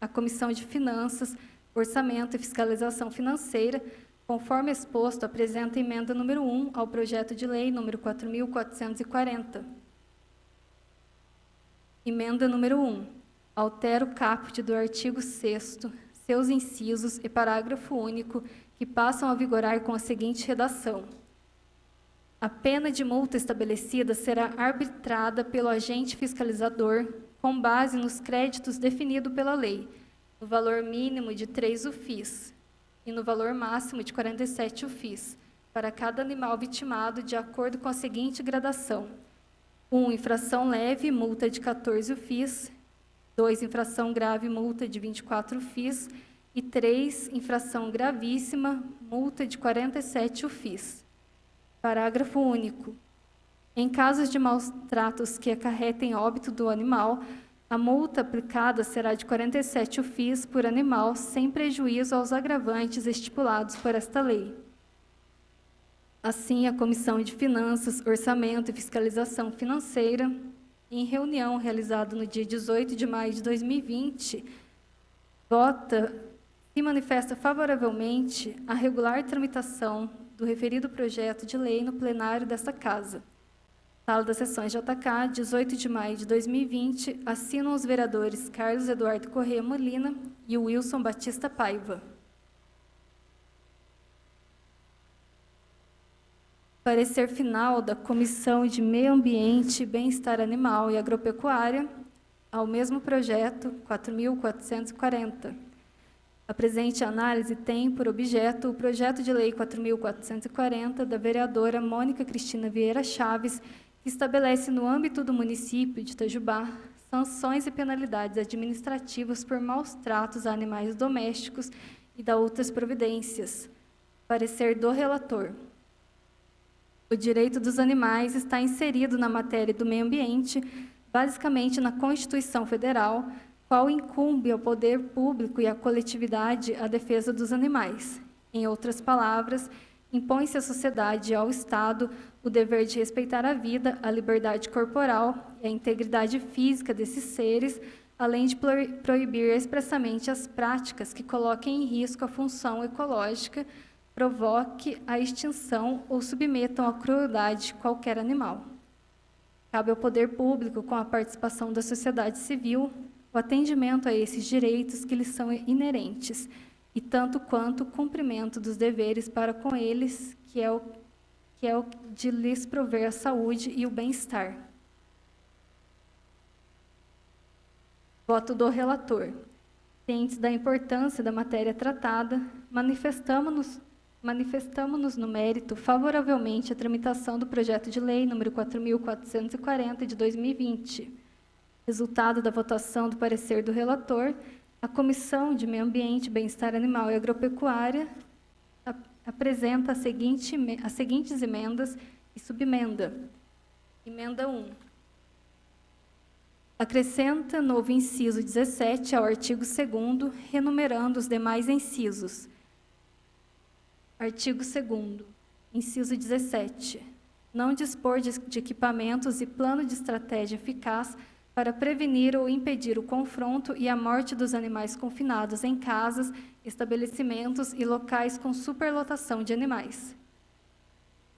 A Comissão de Finanças, Orçamento e Fiscalização Financeira, conforme exposto, apresenta a emenda número 1 ao projeto de lei número 4.440. Emenda número 1. Altera o caput do artigo 6º, seus incisos e parágrafo único, que passam a vigorar com a seguinte redação: a pena de multa estabelecida será arbitrada pelo agente fiscalizador com base nos créditos definidos pela lei, no valor mínimo de 3 UFIs e no valor máximo de 47 UFIs, para cada animal vitimado, de acordo com a seguinte gradação: 1. Infração leve, multa de 14 UFIs. 2. Infração grave, multa de 24 UFIs. E 3. Infração gravíssima, multa de 47 UFIs. Parágrafo único. Em casos de maus tratos que acarretem óbito do animal, a multa aplicada será de 47 UFIs por animal, sem prejuízo aos agravantes estipulados por esta lei. Assim, a Comissão de Finanças, Orçamento e Fiscalização Financeira, em reunião realizada no dia 18 de maio de 2020, se manifesta favoravelmente à regular tramitação do referido projeto de lei no plenário desta Casa. Sala das Sessões JK, 18 de maio de 2020, assinam os vereadores Carlos Eduardo Corrêa Molina e Wilson Batista Paiva. Parecer final da Comissão de Meio Ambiente, Bem-Estar Animal e Agropecuária ao mesmo projeto 4.440. A presente análise tem por objeto o projeto de lei 4.440 da vereadora Mônica Cristina Vieira Chaves, que estabelece no âmbito do município de Itajubá sanções e penalidades administrativas por maus tratos a animais domésticos e da outras providências. Parecer do relator. O direito dos animais está inserido na matéria do meio ambiente, basicamente na Constituição Federal, qual incumbe ao poder público e à coletividade a defesa dos animais. Em outras palavras, impõe-se à sociedade e ao Estado o dever de respeitar a vida, a liberdade corporal e a integridade física desses seres, além de proibir expressamente as práticas que coloquem em risco a função ecológica, provoque a extinção ou submetam à crueldade qualquer animal. Cabe ao poder público, com a participação da sociedade civil, o atendimento a esses direitos que lhes são inerentes, e tanto quanto o cumprimento dos deveres para com eles, que é o de lhes prover a saúde e o bem-estar. Voto do relator. Cientes da importância da matéria tratada, manifestamo-nos no mérito favoravelmente à tramitação do projeto de lei número 4.440 de 2020. Resultado da votação do parecer do relator, a Comissão de Meio Ambiente, Bem-Estar Animal e Agropecuária apresenta as seguintes emendas e subemenda. Emenda 1. Acrescenta novo inciso 17 ao artigo 2º, renumerando os demais incisos. Artigo 2º, inciso 17. Não dispor de equipamentos e plano de estratégia eficaz para prevenir ou impedir o confronto e a morte dos animais confinados em casas, estabelecimentos e locais com superlotação de animais.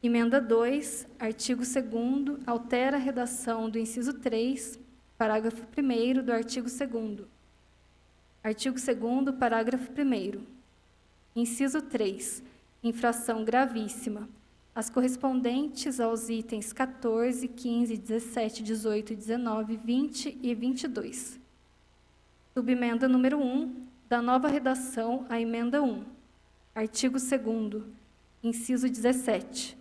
Emenda 2, artigo 2º, altera a redação do inciso 3, parágrafo 1º do artigo 2º. Artigo 2º, parágrafo 1º. Inciso 3, infração gravíssima. As correspondentes aos itens 14, 15, 17, 18, 19, 20 e 22. Subemenda número 1, da nova redação à emenda 1. Artigo 2º, inciso 17.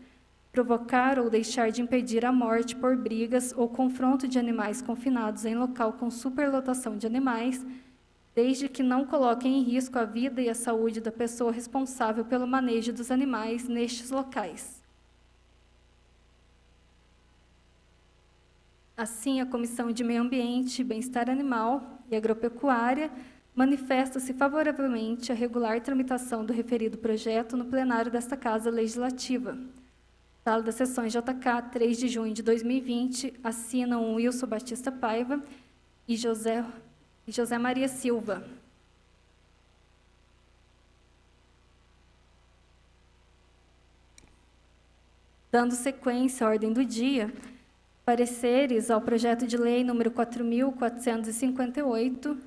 Provocar ou deixar de impedir a morte por brigas ou confronto de animais confinados em local com superlotação de animais, desde que não coloquem em risco a vida e a saúde da pessoa responsável pelo manejo dos animais nestes locais. Assim, a Comissão de Meio Ambiente, Bem-Estar Animal e Agropecuária manifesta-se favoravelmente à regular tramitação do referido projeto no plenário desta Casa Legislativa. Sala das Sessões JK, 3 de junho de 2020, assinam Wilson Batista Paiva e José Maria Silva. Dando sequência à ordem do dia, pareceres ao projeto de lei número 4.458,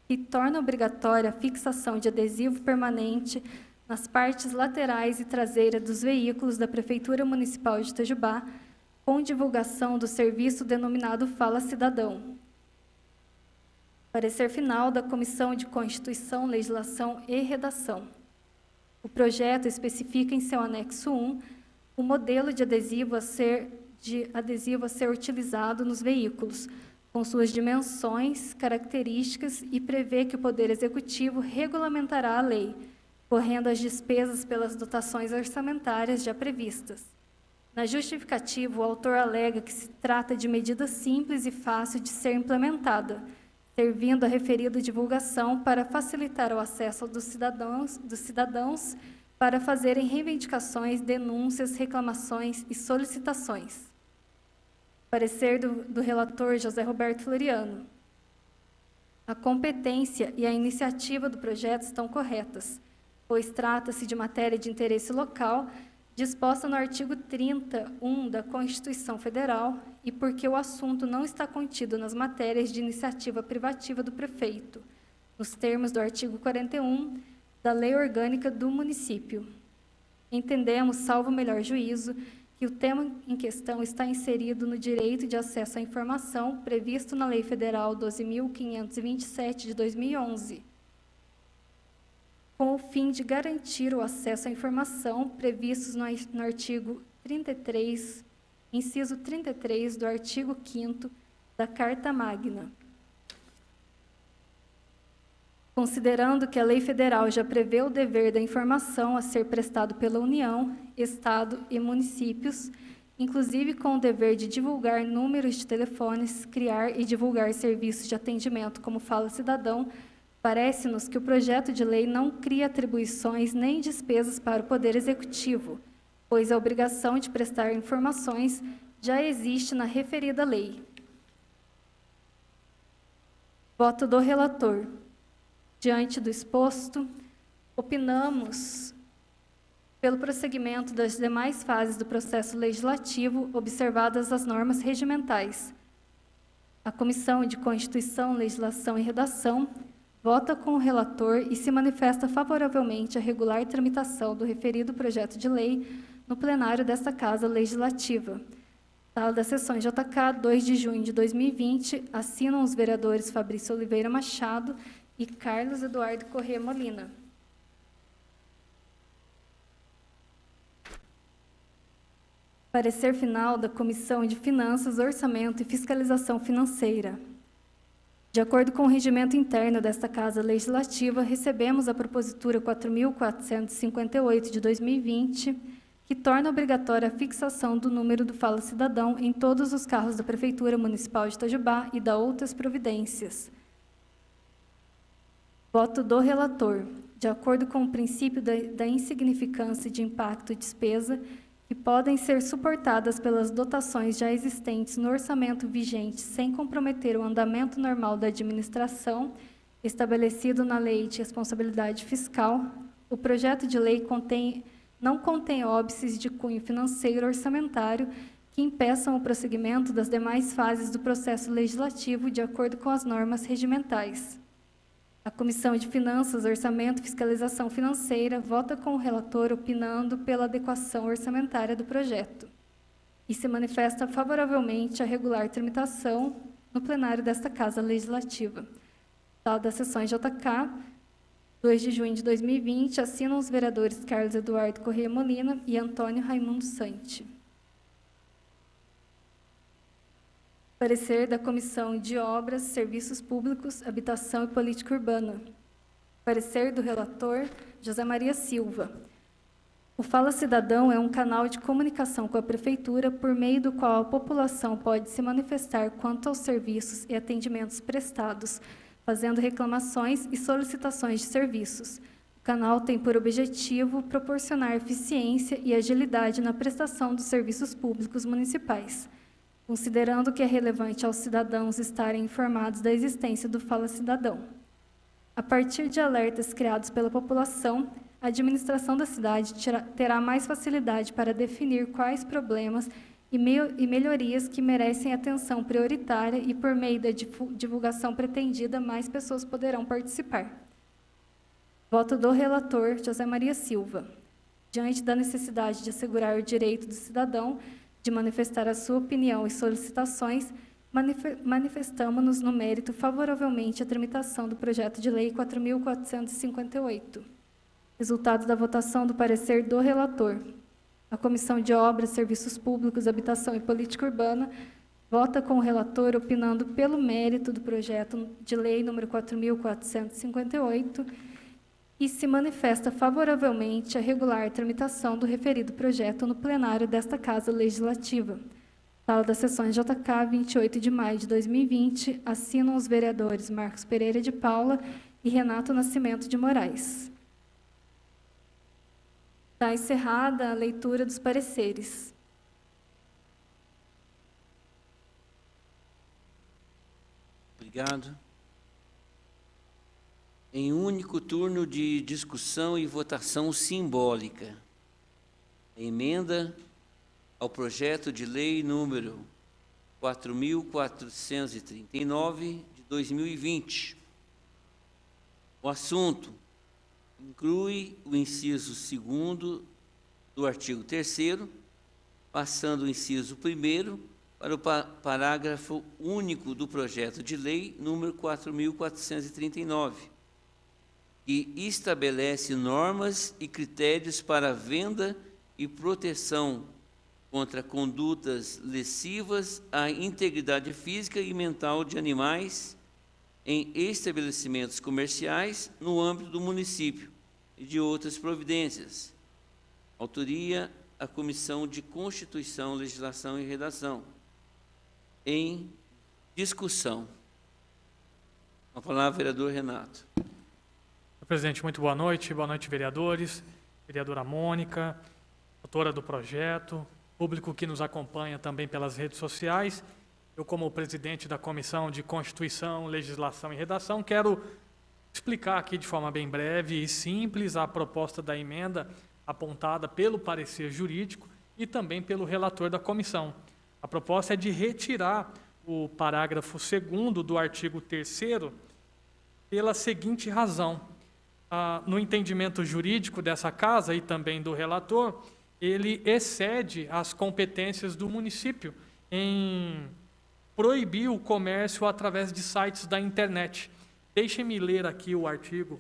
que torna obrigatória a fixação de adesivo permanente nas partes laterais e traseiras dos veículos da Prefeitura Municipal de Itajubá, com divulgação do serviço denominado Fala Cidadão. Parecer final da Comissão de Constituição, Legislação e Redação. O projeto especifica em seu anexo 1 o modelo de adesivo a ser utilizado nos veículos, com suas dimensões, características e prevê que o Poder Executivo regulamentará a lei, correndo as despesas pelas dotações orçamentárias já previstas. Na justificativa, o autor alega que se trata de medida simples e fácil de ser implementada, servindo a referida divulgação para facilitar o acesso dos cidadãos para fazerem reivindicações, denúncias, reclamações e solicitações. Parecer do relator José Roberto Floriano. A competência e a iniciativa do projeto estão corretas, pois trata-se de matéria de interesse local, disposta no artigo 30(1) da Constituição Federal, e porque o assunto não está contido nas matérias de iniciativa privativa do prefeito, nos termos do artigo 41 da Lei Orgânica do Município. Entendemos, salvo o melhor juízo, que o tema em questão está inserido no direito de acesso à informação previsto na Lei Federal 12.527 de 2011. com o fim de garantir o acesso à informação previstos no artigo 33, inciso 33 do artigo 5º da Carta Magna. Considerando que a lei federal já prevê o dever da informação a ser prestado pela União, Estado e municípios, inclusive com o dever de divulgar números de telefones, criar e divulgar serviços de atendimento como Fala Cidadão, parece-nos que o projeto de lei não cria atribuições nem despesas para o Poder Executivo, pois a obrigação de prestar informações já existe na referida lei. Voto do relator. Diante do exposto, opinamos pelo prosseguimento das demais fases do processo legislativo, observadas as normas regimentais. A Comissão de Constituição, Legislação e Redação vota com o relator e se manifesta favoravelmente à regular tramitação do referido projeto de lei no plenário desta Casa Legislativa. Sala das Sessões JK, 2 de junho de 2020, assinam os vereadores Fabrício Oliveira Machado e Carlos Eduardo Corrêa Molina. Parecer final da Comissão de Finanças, Orçamento e Fiscalização Financeira. De acordo com o regimento interno desta Casa Legislativa, recebemos a propositura 4.458 de 2020, que torna obrigatória a fixação do número do Fala Cidadão em todos os carros da Prefeitura Municipal de Itajubá e da outras providências. Voto do relator. De acordo com o princípio da insignificância de impacto e despesa, que podem ser suportadas pelas dotações já existentes no orçamento vigente sem comprometer o andamento normal da administração, estabelecido na Lei de Responsabilidade Fiscal, o projeto de lei não contém óbices de cunho financeiro ou orçamentário que impeçam o prosseguimento das demais fases do processo legislativo de acordo com as normas regimentais. A Comissão de Finanças, Orçamento e Fiscalização Financeira vota com o relator opinando pela adequação orçamentária do projeto e se manifesta favoravelmente à regular tramitação no plenário desta Casa Legislativa. Sala das Sessões JK, 2 de junho de 2020, assinam os vereadores Carlos Eduardo Corrêa Molina e Antônio Raimundo Sante. Parecer da Comissão de Obras, Serviços Públicos, Habitação e Política Urbana. Parecer do relator, José Maria Silva. O Fala Cidadão é um canal de comunicação com a Prefeitura por meio do qual a população pode se manifestar quanto aos serviços e atendimentos prestados, fazendo reclamações e solicitações de serviços. O canal tem por objetivo proporcionar eficiência e agilidade na prestação dos serviços públicos municipais. Considerando que é relevante aos cidadãos estarem informados da existência do Fala Cidadão. A partir de alertas criados pela população, a administração da cidade terá mais facilidade para definir quais problemas e melhorias que merecem atenção prioritária e, por meio da divulgação pretendida, mais pessoas poderão participar. Voto do relator, José Maria Silva. Diante da necessidade de assegurar o direito do cidadão de manifestar a sua opinião e solicitações, manifestamo-nos no mérito favoravelmente à tramitação do projeto de lei 4.458. Resultado da votação do parecer do relator. A Comissão de Obras, Serviços Públicos, Habitação e Política Urbana vota com o relator opinando pelo mérito do projeto de lei número 4.458 e se manifesta favoravelmente à regular tramitação do referido projeto no plenário desta Casa Legislativa. Sala das Sessões JK, 28 de maio de 2020, assinam os vereadores Marcos Pereira de Paula e Renato Nascimento de Moraes. Está encerrada a leitura dos pareceres. Obrigado. Em único turno de discussão e votação simbólica, emenda ao projeto de lei número 4.439 de 2020. O assunto inclui o inciso 2º do artigo 3º, passando o inciso 1º para o parágrafo único do projeto de lei número 4.439. que estabelece normas e critérios para a venda e proteção contra condutas lesivas à integridade física e mental de animais em estabelecimentos comerciais no âmbito do município e de outras providências. Autoria, a Comissão de Constituição, Legislação e Redação. Em discussão. A palavra, vereador Renato. Senhor presidente, muito boa noite. Boa noite, vereadores, vereadora Mônica, autora do projeto, público que nos acompanha também pelas redes sociais. Eu, como presidente da Comissão de Constituição, Legislação e Redação, quero explicar aqui de forma bem breve e simples a proposta da emenda apontada pelo parecer jurídico e também pelo relator da comissão. A proposta é de retirar o parágrafo 2º do artigo 3º pela seguinte razão. No entendimento jurídico dessa casa e também do relator, ele excede as competências do município em proibir o comércio através de sites da internet. Deixem-me ler aqui o artigo,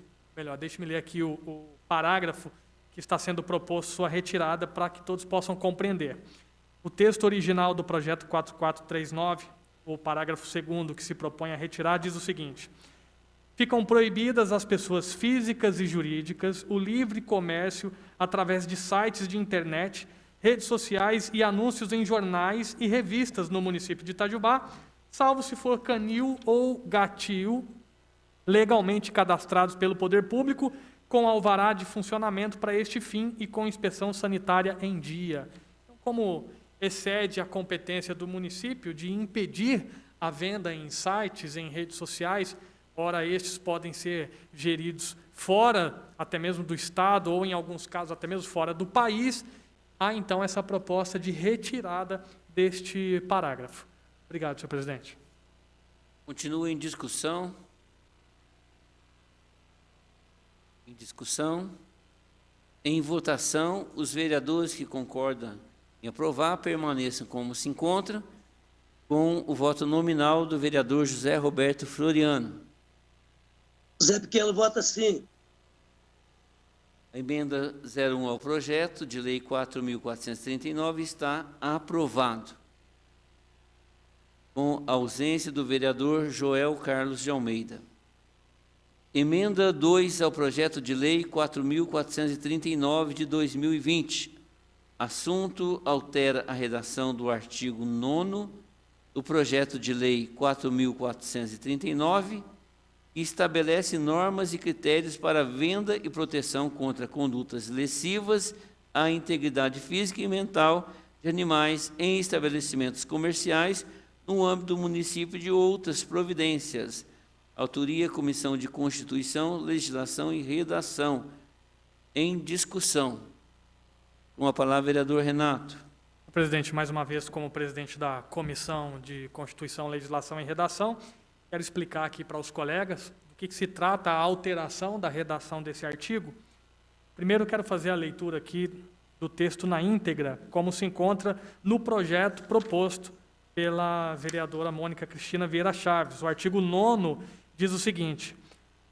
deixem-me ler aqui o parágrafo que está sendo proposto sua retirada para que todos possam compreender. O texto original do projeto 4439, o parágrafo 2º que se propõe a retirar, diz o seguinte: ficam proibidas às pessoas físicas e jurídicas o livre comércio através de sites de internet, redes sociais e anúncios em jornais e revistas no município de Itajubá, salvo se for canil ou gatil legalmente cadastrados pelo poder público, com alvará de funcionamento para este fim e com inspeção sanitária em dia. Então, como excede a competência do município de impedir a venda em sites, em redes sociais, ora estes podem ser geridos fora até mesmo do Estado ou, em alguns casos, até mesmo fora do país, há então essa proposta de retirada deste parágrafo. Obrigado, senhor presidente. Continua em discussão. Em discussão. Em votação, os vereadores que concordam em aprovar permaneçam como se encontram, com o voto nominal do vereador José Roberto Floriano. Zé Pequeno vota sim. A emenda 01 ao projeto de lei 4.439 está aprovado, com a ausência do vereador Joel Carlos de Almeida. Emenda 2 ao projeto de lei 4.439 de 2020. Assunto altera a redação do artigo 9º do projeto de lei 4.439, que estabelece normas e critérios para venda e proteção contra condutas lesivas à integridade física e mental de animais em estabelecimentos comerciais no âmbito do município e de outras providências. Autoria, Comissão de Constituição, Legislação e Redação. Em discussão. Com a palavra, vereador Renato. Presidente, mais uma vez, como presidente da Comissão de Constituição, Legislação e Redação, quero explicar aqui para os colegas do que se trata a alteração da redação desse artigo. Primeiro, quero fazer a leitura aqui do texto na íntegra, como se encontra no projeto proposto pela vereadora Mônica Cristina Vieira Chaves. O artigo 9º diz o seguinte: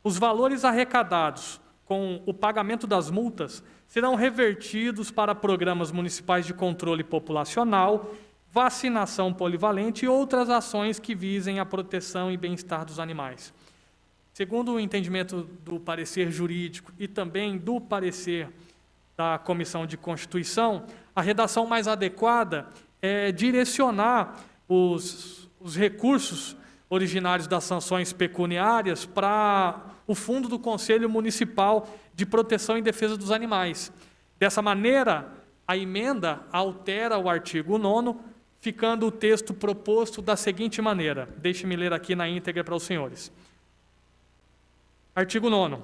os valores arrecadados com o pagamento das multas serão revertidos para programas municipais de controle populacional, vacinação polivalente e outras ações que visem a proteção e bem-estar dos animais. Segundo o entendimento do parecer jurídico e também do parecer da Comissão de Constituição, a redação mais adequada é direcionar os recursos originários das sanções pecuniárias para o fundo do Conselho Municipal de Proteção e Defesa dos Animais. Dessa maneira, a emenda altera o artigo 9º, ficando o texto proposto da seguinte maneira. Deixe-me ler aqui na íntegra para os senhores. Artigo 9º.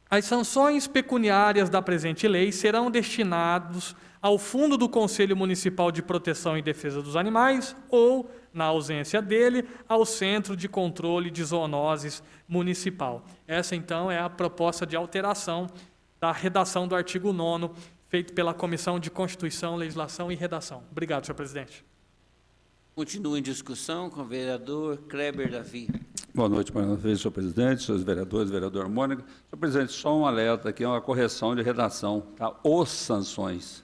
As sanções pecuniárias da presente lei serão destinadas ao Fundo do Conselho Municipal de Proteção e Defesa dos Animais ou, na ausência dele, ao Centro de Controle de Zoonoses Municipal. Essa, então, é a proposta de alteração da redação do artigo 9º, feito pela Comissão de Constituição, Legislação e Redação. Obrigado, senhor presidente. Continua em discussão com o vereador Kleber Davi. Boa noite, mais uma vez, senhor presidente, senhores vereadores, vereadora Mônica. Senhor presidente, só um alerta aqui, uma correção de redação, tá? Os sanções.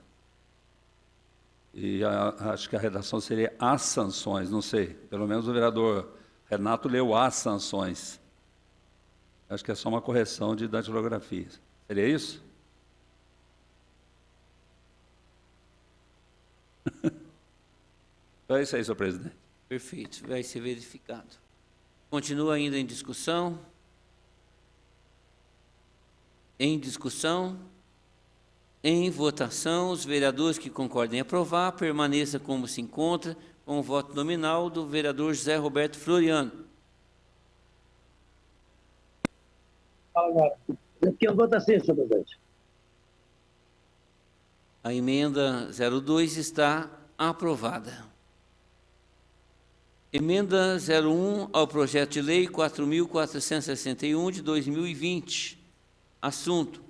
E acho que a redação seria as sanções, não sei. Pelo menos o vereador Renato leu as sanções. Acho que é só uma correção de datilografia. Seria isso? Então é isso aí, senhor presidente. Perfeito, vai ser verificado. Continua ainda em discussão? Em discussão? Em votação, os vereadores que concordem em aprovar, permaneça como se encontra, com o voto nominal do vereador José Roberto Floriano. Fala agora. Aqui eu voto assim, senhor presidente. A emenda 02 está aprovada. Emenda 01 ao projeto de lei 4.461 de 2020. Assunto: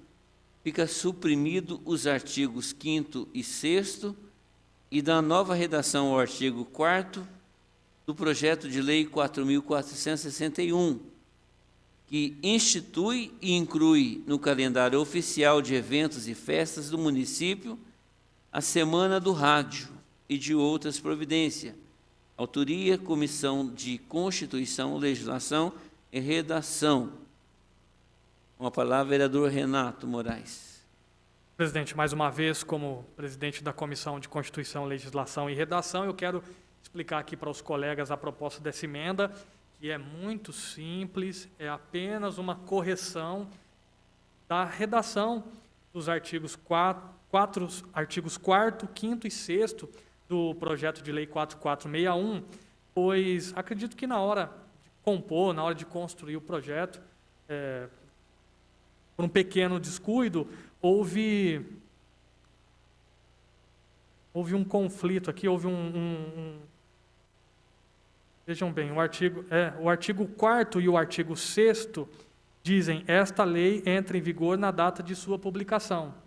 fica suprimido os artigos 5º e 6º e da nova redação ao artigo 4º do projeto de lei 4.461, que institui e inclui no calendário oficial de eventos e festas do município a Semana do Rádio e de outras providências. Autoria: Comissão de Constituição, Legislação e Redação. Com a palavra, vereador Renato Moraes. Presidente, mais uma vez, como presidente da Comissão de Constituição, Legislação e Redação, eu quero explicar aqui para os colegas a proposta dessa emenda, que é muito simples, é apenas uma correção da redação dos artigos 4º, 5º e 6º do projeto de lei 4461, pois acredito que na hora de compor, na hora de construir o projeto, por um pequeno descuido, houve um conflito aqui, vejam bem, o artigo 4º e o artigo 6º dizem: esta lei entra em vigor na data de sua publicação.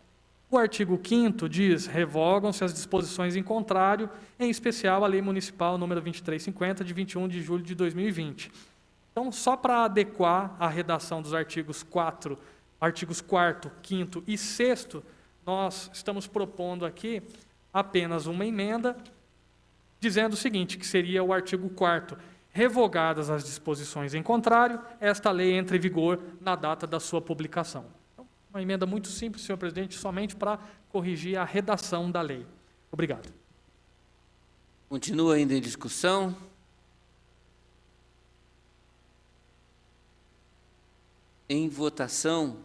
O artigo 5º diz: revogam-se as disposições em contrário, em especial a Lei Municipal número 2350, de 21 de julho de 2020. Então, só para adequar a redação dos artigos 4º, 5º e 6º, nós estamos propondo aqui apenas uma emenda, dizendo o seguinte, que seria o artigo 4º: revogadas as disposições em contrário, esta lei entra em vigor na data da sua publicação. Uma emenda muito simples, senhor presidente, somente para corrigir a redação da lei. Obrigado. Continua ainda em discussão. Em votação,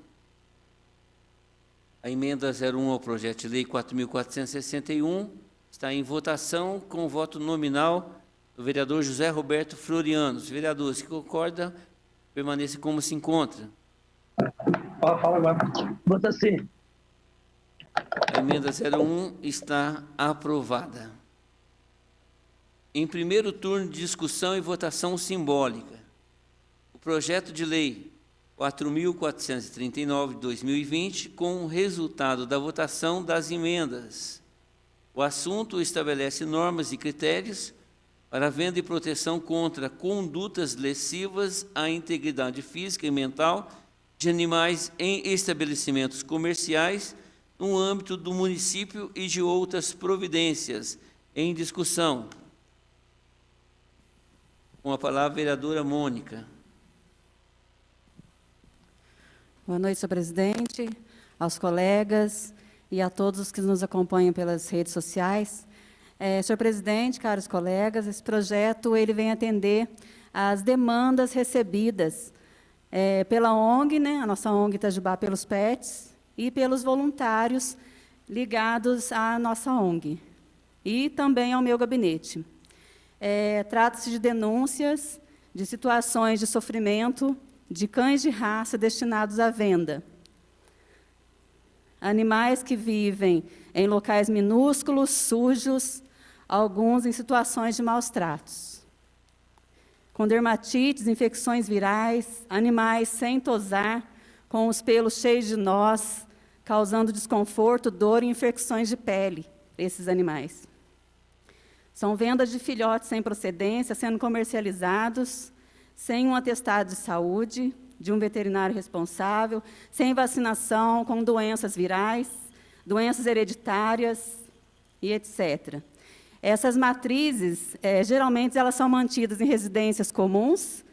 a emenda 01 ao projeto de lei 4.461 está em votação com o voto nominal do vereador José Roberto Floriano. Os vereadores que concordam, permaneçam como se encontra. Fala agora. Voto assim. A emenda 01 está aprovada. Em primeiro turno de discussão e votação simbólica, o projeto de lei 4.439 de 2020, com o resultado da votação das emendas. O assunto estabelece normas e critérios para a venda e proteção contra condutas lesivas à integridade física e mental de animais em estabelecimentos comerciais no âmbito do município e de outras providências. Em discussão. Com a palavra, a vereadora Mônica. Boa noite, senhor presidente, aos colegas e a todos os que nos acompanham pelas redes sociais. Senhor presidente, caros colegas, esse projeto ele vem atender às demandas recebidas pela ONG, a nossa ONG Itajubá pelos Pets, e pelos voluntários ligados à nossa ONG, e também ao meu gabinete. Trata-se de denúncias de situações de sofrimento de cães de raça destinados à venda. Animais que vivem em locais minúsculos, sujos, alguns em situações de maus tratos. Com dermatites, infecções virais, animais sem tosar, com os pelos cheios de nós, causando desconforto, dor e infecções de pele para esses animais. São vendas de filhotes sem procedência, sendo comercializados sem um atestado de saúde de um veterinário responsável, sem vacinação, com doenças virais, doenças hereditárias e etc. Essas matrizes, geralmente, elas são mantidas em residências comuns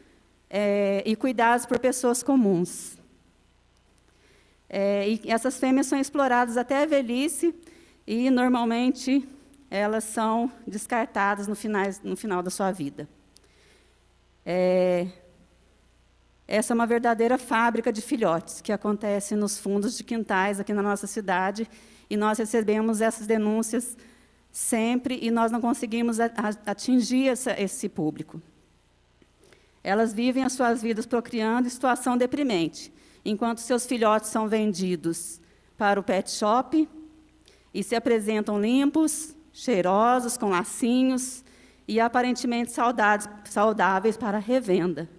e cuidadas por pessoas comuns. E essas fêmeas são exploradas até a velhice e, normalmente, elas são descartadas no final da sua vida. Essa é uma verdadeira fábrica de filhotes, que acontece nos fundos de quintais aqui na nossa cidade, e nós recebemos essas denúncias sempre, e nós não conseguimos atingir esse público. Elas vivem as suas vidas procriando em situação deprimente, enquanto seus filhotes são vendidos para o pet shop e se apresentam limpos, cheirosos, com lacinhos e aparentemente saudáveis para revenda.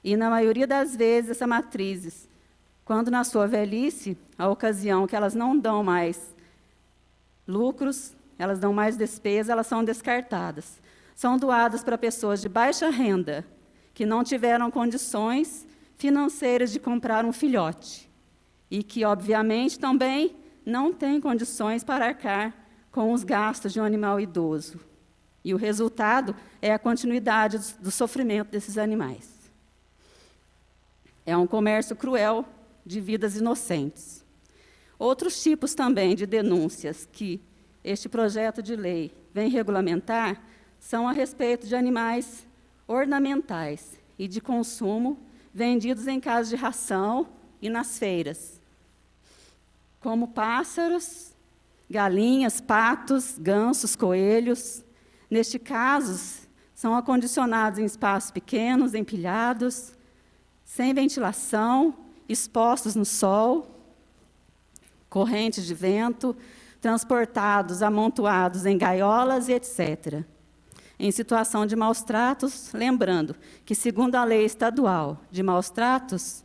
E, na maioria das vezes, essas matrizes, quando na sua velhice, a ocasião que elas não dão mais lucros, elas dão mais despesa, elas são descartadas. São doadas para pessoas de baixa renda, que não tiveram condições financeiras de comprar um filhote, e que, obviamente, também não têm condições para arcar com os gastos de um animal idoso. E o resultado é a continuidade do sofrimento desses animais. É um comércio cruel de vidas inocentes. Outros tipos também de denúncias que este projeto de lei vem regulamentar são a respeito de animais ornamentais e de consumo vendidos em casas de ração e nas feiras, como pássaros, galinhas, patos, gansos, coelhos. Neste caso, são acondicionados em espaços pequenos, empilhados, sem ventilação, expostos no sol, correntes de vento, transportados, amontoados em gaiolas e etc. Em situação de maus tratos, lembrando que, segundo a Lei Estadual de Maus Tratos,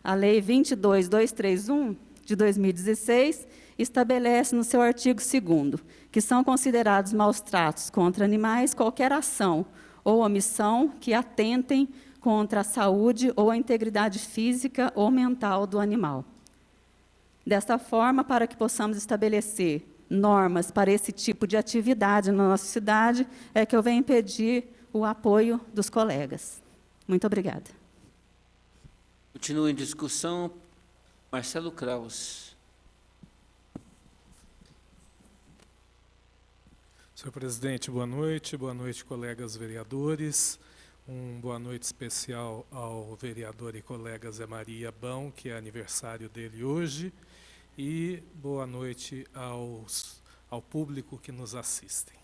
a Lei 22.231, de 2016, estabelece no seu artigo 2º que são considerados maus tratos contra animais qualquer ação ou omissão que atentem contra a saúde ou a integridade física ou mental do animal. Desta forma, para que possamos estabelecer normas para esse tipo de atividade na nossa cidade, é que eu venho pedir o apoio dos colegas. Muito obrigada. Continua em discussão. Marcelo Kraus. Senhor presidente, boa noite, colegas vereadores. Boa noite especial ao vereador e colega Zé Maria Bão, que é aniversário dele hoje, e boa noite ao público que nos assistem.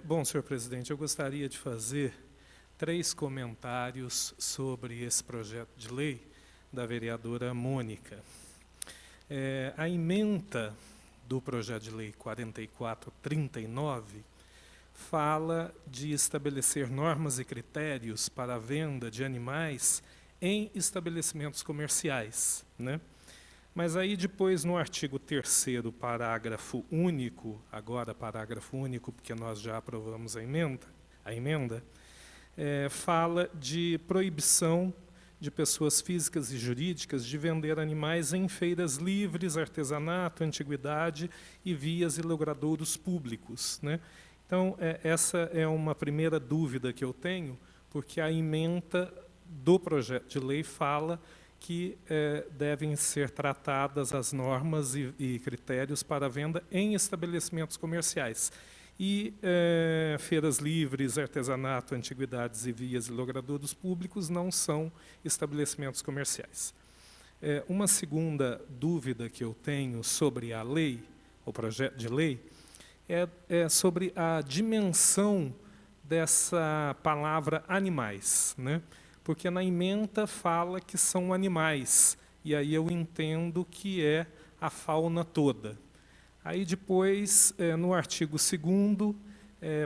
Bom, senhor presidente, eu gostaria de fazer 3 comentários sobre esse projeto de lei da vereadora Mônica. A ementa do projeto de lei 4439 fala de estabelecer normas e critérios para a venda de animais em estabelecimentos comerciais, né? Mas aí depois, no artigo 3º, parágrafo único, agora parágrafo único, porque nós já aprovamos a emenda, fala de proibição de pessoas físicas e jurídicas de vender animais em feiras livres, artesanato, antiguidade e vias e logradouros públicos, né? Então, essa é uma primeira dúvida que eu tenho, porque a ementa do projeto de lei fala que devem ser tratadas as normas e critérios para venda em estabelecimentos comerciais. E feiras livres, artesanato, antiguidades e vias e logradouros públicos não são estabelecimentos comerciais. Uma segunda dúvida que eu tenho sobre a lei, o projeto de lei, é sobre a dimensão dessa palavra animais, né? Porque na ementa fala que são animais, e aí eu entendo que é a fauna toda. Aí depois, no artigo 2º,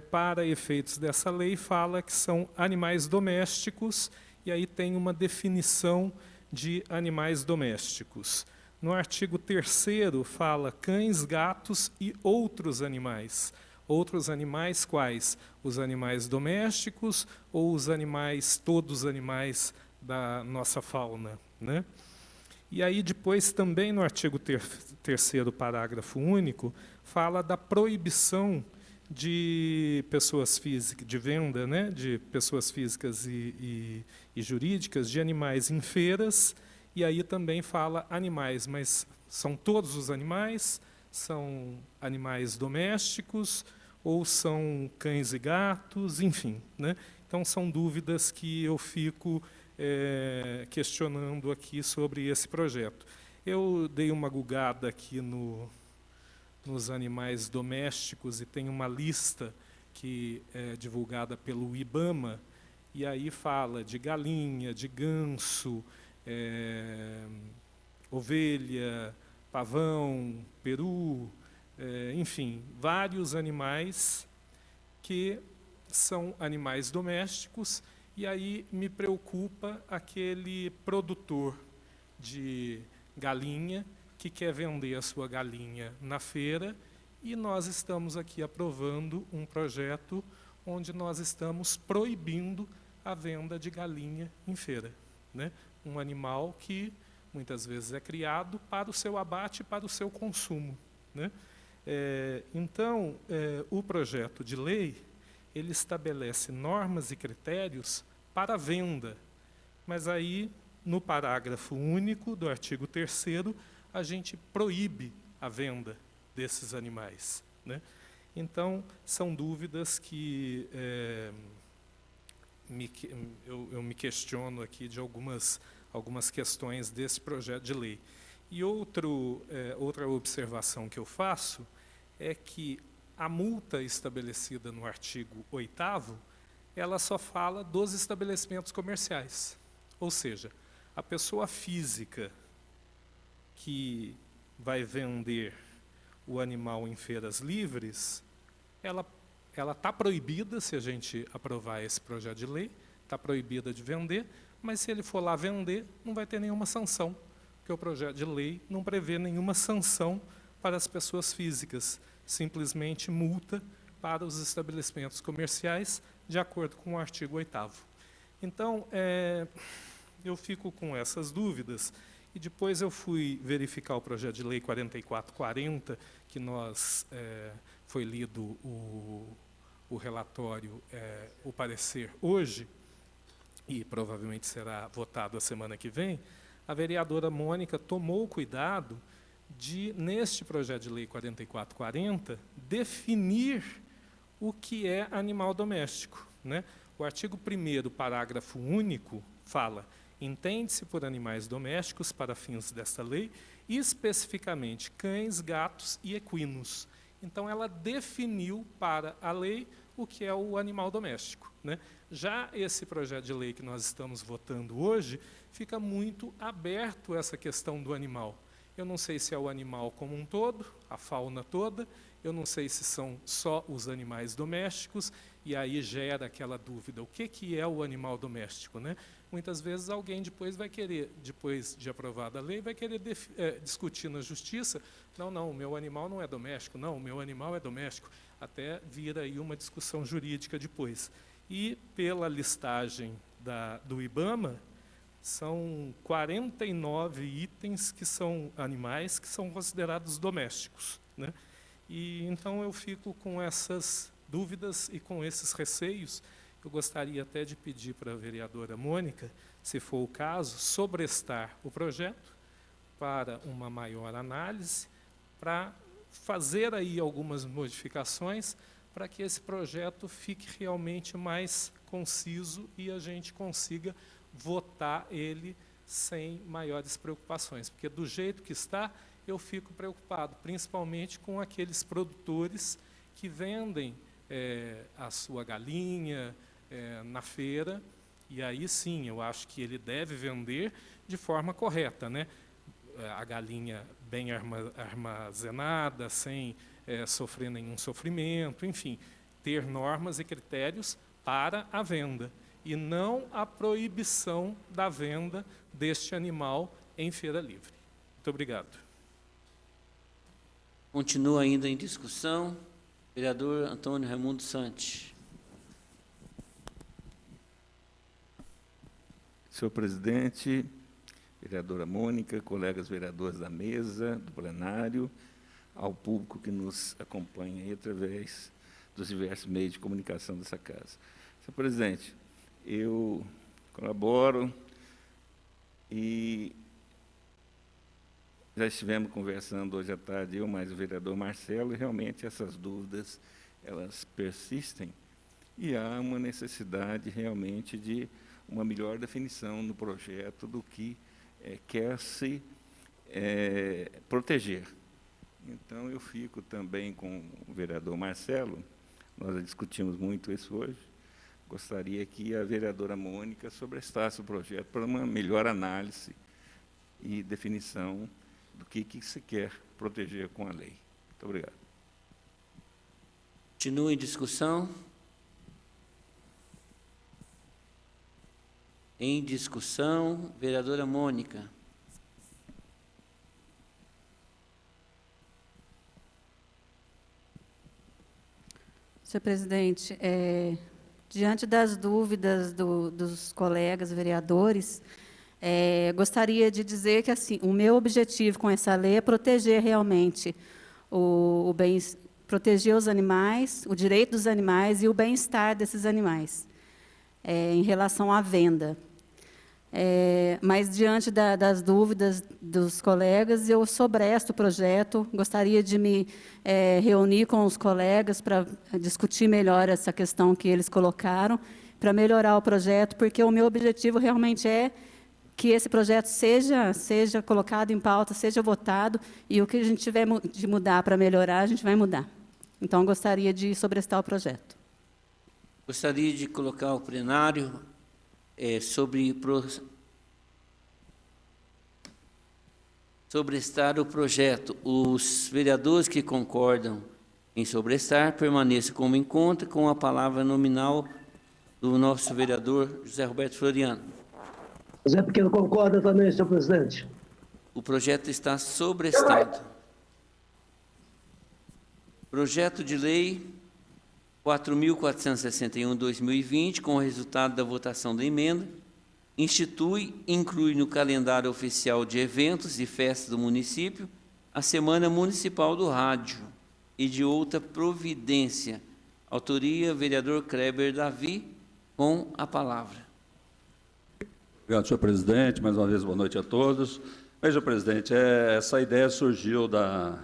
para efeitos dessa lei, fala que são animais domésticos, e aí tem uma definição de animais domésticos. No artigo 3º fala cães, gatos e outros animais, Outros animais quais? Os animais domésticos ou os animais, todos os animais da nossa fauna, né? E aí depois também no artigo 3º, parágrafo único, fala da proibição de pessoas físicas, de venda, né, de pessoas físicas e jurídicas de animais em feiras, e aí também fala animais, mas são todos os animais, são animais domésticos, ou são cães e gatos, enfim, né? Então são dúvidas que eu fico questionando aqui sobre esse projeto. Eu dei uma gugada aqui nos animais domésticos e tem uma lista que é divulgada pelo IBAMA, e aí fala de galinha, de ganso, ovelha, pavão, peru, enfim, vários animais que são animais domésticos, e aí me preocupa aquele produtor de galinha que quer vender a sua galinha na feira, e nós estamos aqui aprovando um projeto onde nós estamos proibindo a venda de galinha em feira, né? Um animal que muitas vezes é criado para o seu abate e para o seu consumo, né? Então, o projeto de lei, ele estabelece normas e critérios para a venda, mas aí, no parágrafo único do artigo 3º, a gente proíbe a venda desses animais, né? Então, são dúvidas que eu me questiono aqui de algumas questões desse projeto de lei. E outra observação que eu faço é que a multa estabelecida no artigo 8º, ela só fala dos estabelecimentos comerciais. Ou seja, a pessoa física que vai vender o animal em feiras livres, ela está proibida, se a gente aprovar esse projeto de lei, está proibida de vender, mas se ele for lá vender, não vai ter nenhuma sanção, porque o projeto de lei não prevê nenhuma sanção para as pessoas físicas, simplesmente multa para os estabelecimentos comerciais, de acordo com o artigo 8º. Então, eu fico com essas dúvidas, e depois eu fui verificar o projeto de lei 4440, que foi lido o relatório, o parecer hoje, e provavelmente será votado a semana que vem. A vereadora Mônica tomou cuidado de, neste projeto de lei 4440, definir o que é animal doméstico, né? O artigo 1º, parágrafo único, fala: entende-se por animais domésticos, para fins desta lei, especificamente cães, gatos e equinos. Então, ela definiu para a lei o que é o animal doméstico, né? Já esse projeto de lei que nós estamos votando hoje, fica muito aberto essa questão do animal. Eu não sei se é o animal como um todo, a fauna toda, eu não sei se são só os animais domésticos, e aí gera aquela dúvida, o que é o animal doméstico, né? Muitas vezes alguém depois vai querer, depois de aprovada a lei, vai querer discutir na justiça, não, o meu animal não é doméstico, não, o meu animal é doméstico, até vir aí uma discussão jurídica depois. E pela listagem do IBAMA, são 49 itens que são animais que são considerados domésticos, né? E então eu fico com essas dúvidas e com esses receios. Eu gostaria até de pedir para a vereadora Mônica, se for o caso, sobrestar o projeto para uma maior análise, para fazer aí algumas modificações, para que esse projeto fique realmente mais conciso e a gente consiga votar ele sem maiores preocupações. Porque do jeito que está, eu fico preocupado, principalmente com aqueles produtores que vendem a sua galinha na feira, e aí sim, eu acho que ele deve vender de forma correta, né? A galinha bem armazenada, sem sofrer nenhum sofrimento, enfim, ter normas e critérios para a venda, e não a proibição da venda deste animal em feira livre. Muito obrigado. Continua ainda em discussão. Vereador Antônio Raimundo Santos. Senhor presidente, vereadora Mônica, colegas vereadores da mesa, do plenário, ao público que nos acompanha aí através dos diversos meios de comunicação dessa casa. Senhor presidente, eu colaboro e já estivemos conversando hoje à tarde, eu mais o vereador Marcelo, e realmente essas dúvidas, elas persistem, e há uma necessidade realmente de uma melhor definição no projeto do que quer se proteger. Então, eu fico também com o vereador Marcelo, nós discutimos muito isso hoje, gostaria que a vereadora Mônica sobrestasse o projeto para uma melhor análise e definição do que se quer proteger com a lei. Muito obrigado. Continua em discussão. Em discussão, vereadora Mônica. Senhor presidente, diante das dúvidas dos colegas vereadores, gostaria de dizer que assim, o meu objetivo com essa lei é proteger realmente o bem, proteger os animais, o direito dos animais e o bem-estar desses animais, em relação à venda. Mas, diante das dúvidas dos colegas, eu sobresto o projeto, gostaria de me reunir com os colegas para discutir melhor essa questão que eles colocaram, para melhorar o projeto, porque o meu objetivo realmente é que esse projeto seja colocado em pauta, seja votado, e o que a gente tiver de mudar para melhorar, a gente vai mudar. Então, gostaria de sobrestar o projeto. Gostaria de colocar o plenário sobrestar o projeto. Os vereadores que concordam em sobrestar permaneçam como em conta com a palavra nominal do nosso vereador José Roberto Floriano. José Pequeno concorda também, senhor presidente. O projeto está sobrestado. Projeto de lei 4.461/2020, com o resultado da votação da emenda, institui e inclui no calendário oficial de eventos e festas do município a Semana Municipal do Rádio e de outra providência. Autoria, vereador Kleber Davi, com a palavra. Obrigado, senhor presidente. Mais uma vez, boa noite a todos. Veja, presidente, essa ideia surgiu da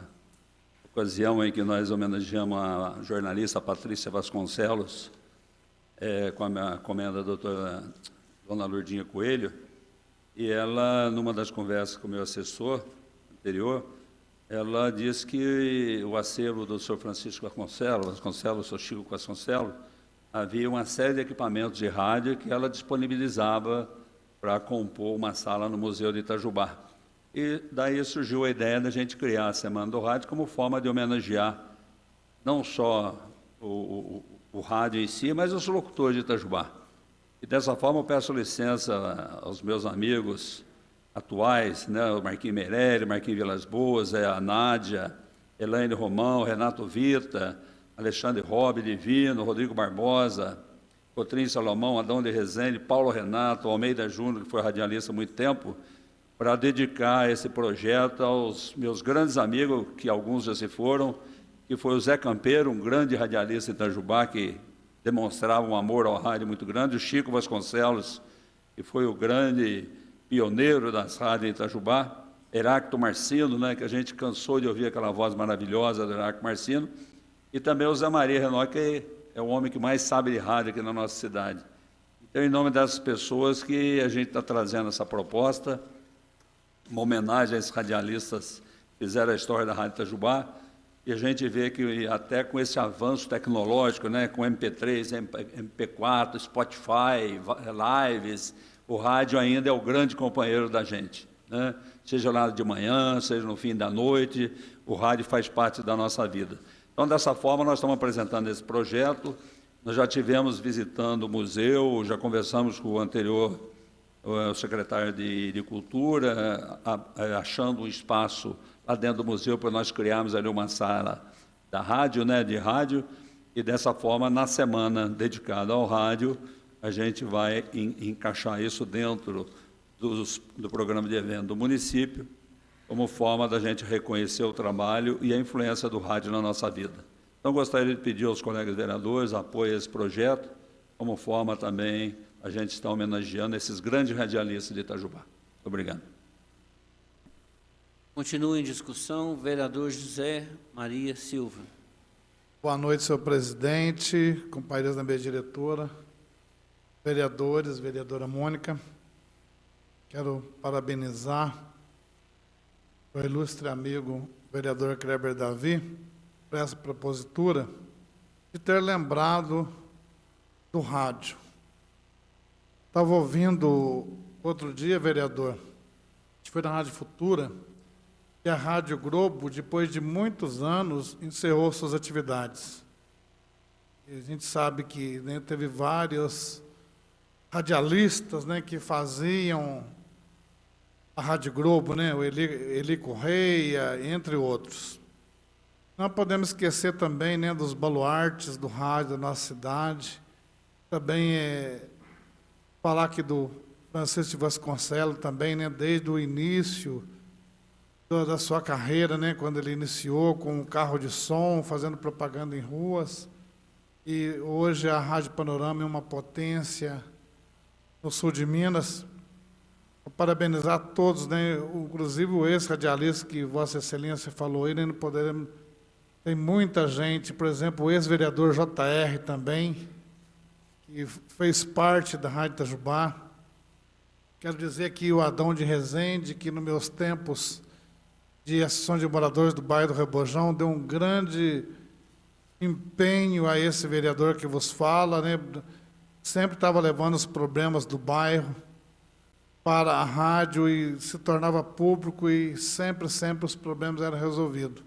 ocasião em que nós homenageamos a jornalista Patrícia Vasconcelos, com a comenda da doutora Dona Lourdinha Coelho, e ela, numa das conversas com o meu assessor anterior, ela disse que o acervo do senhor Francisco Vasconcelos, o senhor Chico Vasconcelos, havia uma série de equipamentos de rádio que ela disponibilizava para compor uma sala no Museu de Itajubá. E daí surgiu a ideia da gente criar a Semana do Rádio como forma de homenagear não só o rádio em si, mas os locutores de Itajubá. E dessa forma eu peço licença aos meus amigos atuais, né, o Marquinhos Meirelli, Marquinhos Vilas Boas, a Nádia, Elaine Romão, Renato Vita, Alexandre Robe, Divino, Rodrigo Barbosa, Cotrim Salomão, Adão de Rezende, Paulo Renato, Almeida Júnior, que foi radialista há muito tempo, para dedicar esse projeto aos meus grandes amigos, que alguns já se foram, que foi o Zé Campeiro, um grande radialista em Itajubá, que demonstrava um amor ao rádio muito grande, o Chico Vasconcelos, que foi o grande pioneiro das rádios em Itajubá, Heráclito Marcino, né, que a gente cansou de ouvir aquela voz maravilhosa do Heráclito Marcino, e também o Zé Maria Renó, que é o homem que mais sabe de rádio aqui na nossa cidade. Então, em nome dessas pessoas que a gente está trazendo essa proposta, uma homenagem a esses radialistas que fizeram a história da Rádio Itajubá, e a gente vê que até com esse avanço tecnológico, né, com MP3, MP4, Spotify, lives, o rádio ainda é o grande companheiro da gente, né? Seja lá de manhã, seja no fim da noite, o rádio faz parte da nossa vida. Então, dessa forma, nós estamos apresentando esse projeto, nós já tivemos visitando o museu, já conversamos com o anterior, o secretário de Cultura, achando um espaço lá dentro do museu para nós criarmos ali uma sala da rádio, né, de rádio, e dessa forma, na semana dedicada ao rádio, a gente vai encaixar isso dentro do programa de evento do município, como forma da gente reconhecer o trabalho e a influência do rádio na nossa vida. Então, gostaria de pedir aos colegas vereadores apoio a esse projeto, como forma também a gente está homenageando esses grandes radialistas de Itajubá. Muito obrigado. Continua em discussão, vereador José Maria Silva. Boa noite, senhor presidente, companheiros da mesa diretora, vereadores, vereadora Mônica. Quero parabenizar o ilustre amigo vereador Kleber Davi por essa propositura de ter lembrado do rádio. Estava ouvindo outro dia, vereador, a gente foi na Rádio Futura, e a Rádio Globo, depois de muitos anos, encerrou suas atividades. E a gente sabe que, né, teve vários radialistas, né, que faziam a Rádio Globo, né, o Eli Correia, entre outros. Não podemos esquecer também, né, dos baluartes do rádio da nossa cidade. Também falar aqui do Francisco de Vasconcelos, também, né, desde o início da sua carreira, né, quando ele iniciou com um carro de som, fazendo propaganda em ruas. E hoje a Rádio Panorama é uma potência no sul de Minas. Vou parabenizar todos, né, inclusive o ex-radialista que Vossa Excelência falou aí, né, não poderemos. Tem muita gente, por exemplo, o ex-vereador JR também, que fez parte da Rádio Itajubá. Quero dizer que o Adão de Resende, que nos meus tempos de Associação de Moradores do bairro do Rebojão, deu um grande empenho a esse vereador que vos fala, né? Sempre estava levando os problemas do bairro para a rádio e se tornava público e sempre os problemas eram resolvidos.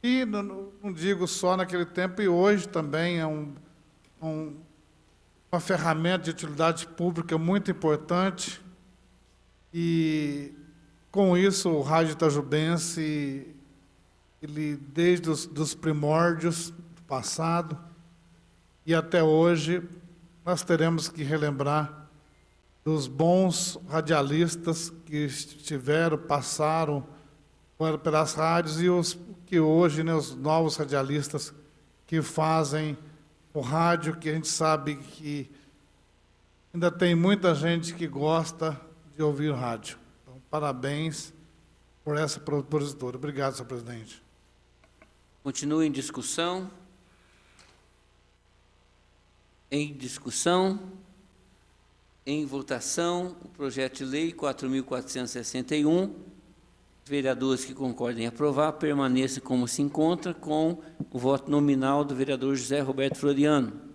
E não digo só naquele tempo, e hoje também é uma ferramenta de utilidade pública muito importante. E, com isso, o Rádio Itajubense, ele, desde os primórdios do passado e até hoje, nós teremos que relembrar dos bons radialistas que estiveram, passaram pelas rádios e os que hoje, né, os novos radialistas que fazem o rádio, que a gente sabe que ainda tem muita gente que gosta de ouvir rádio. Então, parabéns por essa propositura. Obrigado, senhor presidente. Continua em discussão. Em discussão. Em votação, o projeto de lei 4.461. Vereadores que concordem em aprovar, permaneça como se encontra, com o voto nominal do vereador José Roberto Floriano.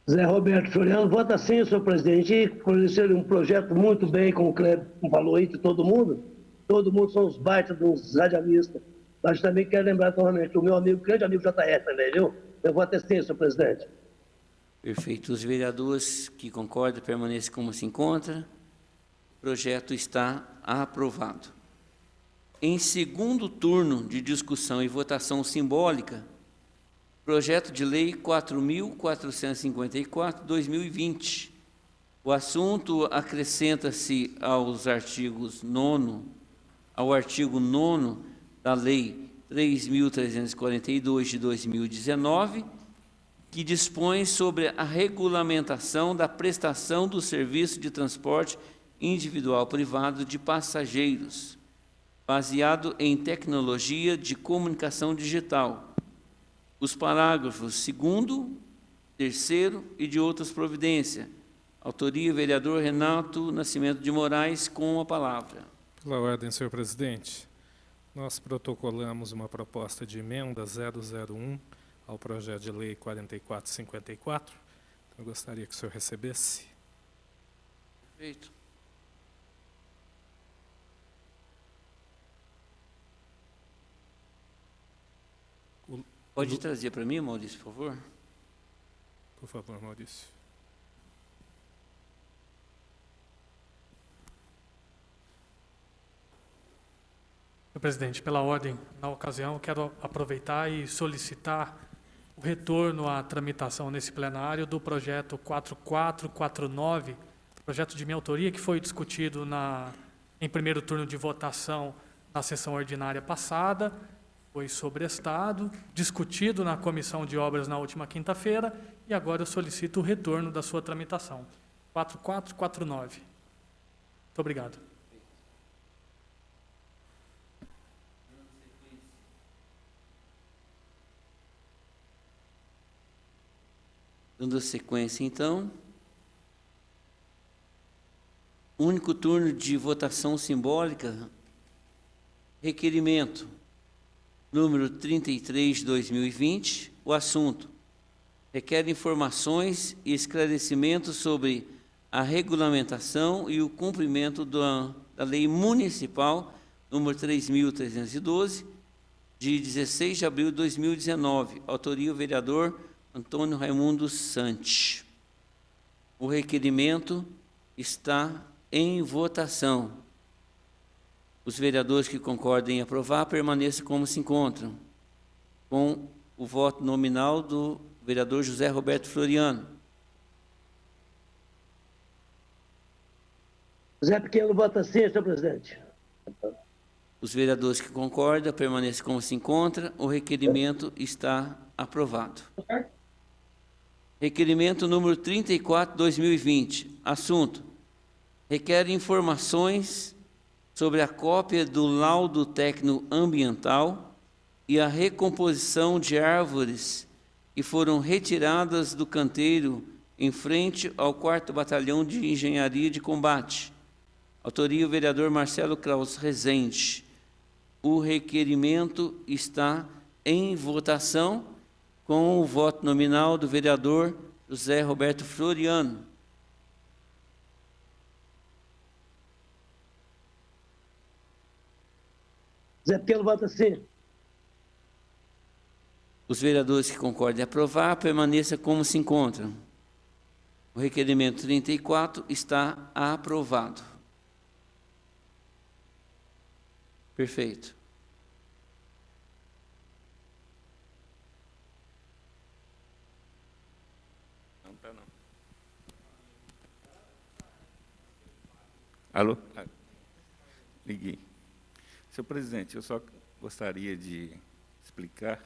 Zé Roberto Floriano, vota sim, senhor presidente. Conheceram um projeto muito bem, como o Kleber falou aí, de todo mundo. Todo mundo são os baitas dos radialistas. Mas também quero lembrar novamente o meu amigo, grande amigo JR também, viu? Eu voto sim, senhor presidente. Perfeito. Os vereadores que concordam permaneçam como se encontra. O projeto está aprovado. Em segundo turno de discussão e votação simbólica, projeto de lei 4.454/2020. O assunto acrescenta-se ao artigo 9º da Lei 3.342 de 2019, que dispõe sobre a regulamentação da prestação do serviço de transporte individual privado de passageiros, baseado em tecnologia de comunicação digital. Os parágrafos 2º, 3º e de outras providências. Autoria, vereador Renato Nascimento de Moraes, com a palavra. Pela ordem, senhor presidente, nós protocolamos uma proposta de emenda 001 ao projeto de lei 4454. Eu gostaria que o senhor recebesse. Perfeito. Pode trazer para mim, Maurício, por favor? Por favor, Maurício. Senhor presidente, pela ordem, na ocasião, eu quero aproveitar e solicitar o retorno à tramitação nesse plenário do projeto 4449, projeto de minha autoria, que foi discutido em primeiro turno de votação na sessão ordinária passada, foi sobrestado, discutido na Comissão de Obras na última quinta-feira, e agora eu solicito o retorno da sua tramitação. 4449. Muito obrigado. Dando sequência, então. Único turno de votação simbólica. Requerimento número 33 de 2020. O assunto requer informações e esclarecimentos sobre a regulamentação e o cumprimento da Lei Municipal número 3.312, de 16 de abril de 2019. Autoria o vereador Antônio Raimundo Santi. O requerimento está em votação. Os vereadores que concordem em aprovar permaneçam como se encontram, com o voto nominal do vereador José Roberto Floriano. Zé Pequeno vota sim, senhor presidente. Os vereadores que concordam permaneçam como se encontram. O requerimento está aprovado. Requerimento número 34, 2020. Assunto: requer informações sobre a cópia do laudo técnico ambiental e a recomposição de árvores que foram retiradas do canteiro em frente ao 4º Batalhão de Engenharia de Combate. Autoria o vereador Marcelo Kraus Rezende. O requerimento está em votação, com o voto nominal do vereador José Roberto Floriano. Zé Pequeno vota sim. Os vereadores que concordem em aprovar, permaneçam como se encontram. O requerimento 34 está aprovado. Perfeito. Não está, não. Alô? Liguei. Senhor presidente, eu só gostaria de explicar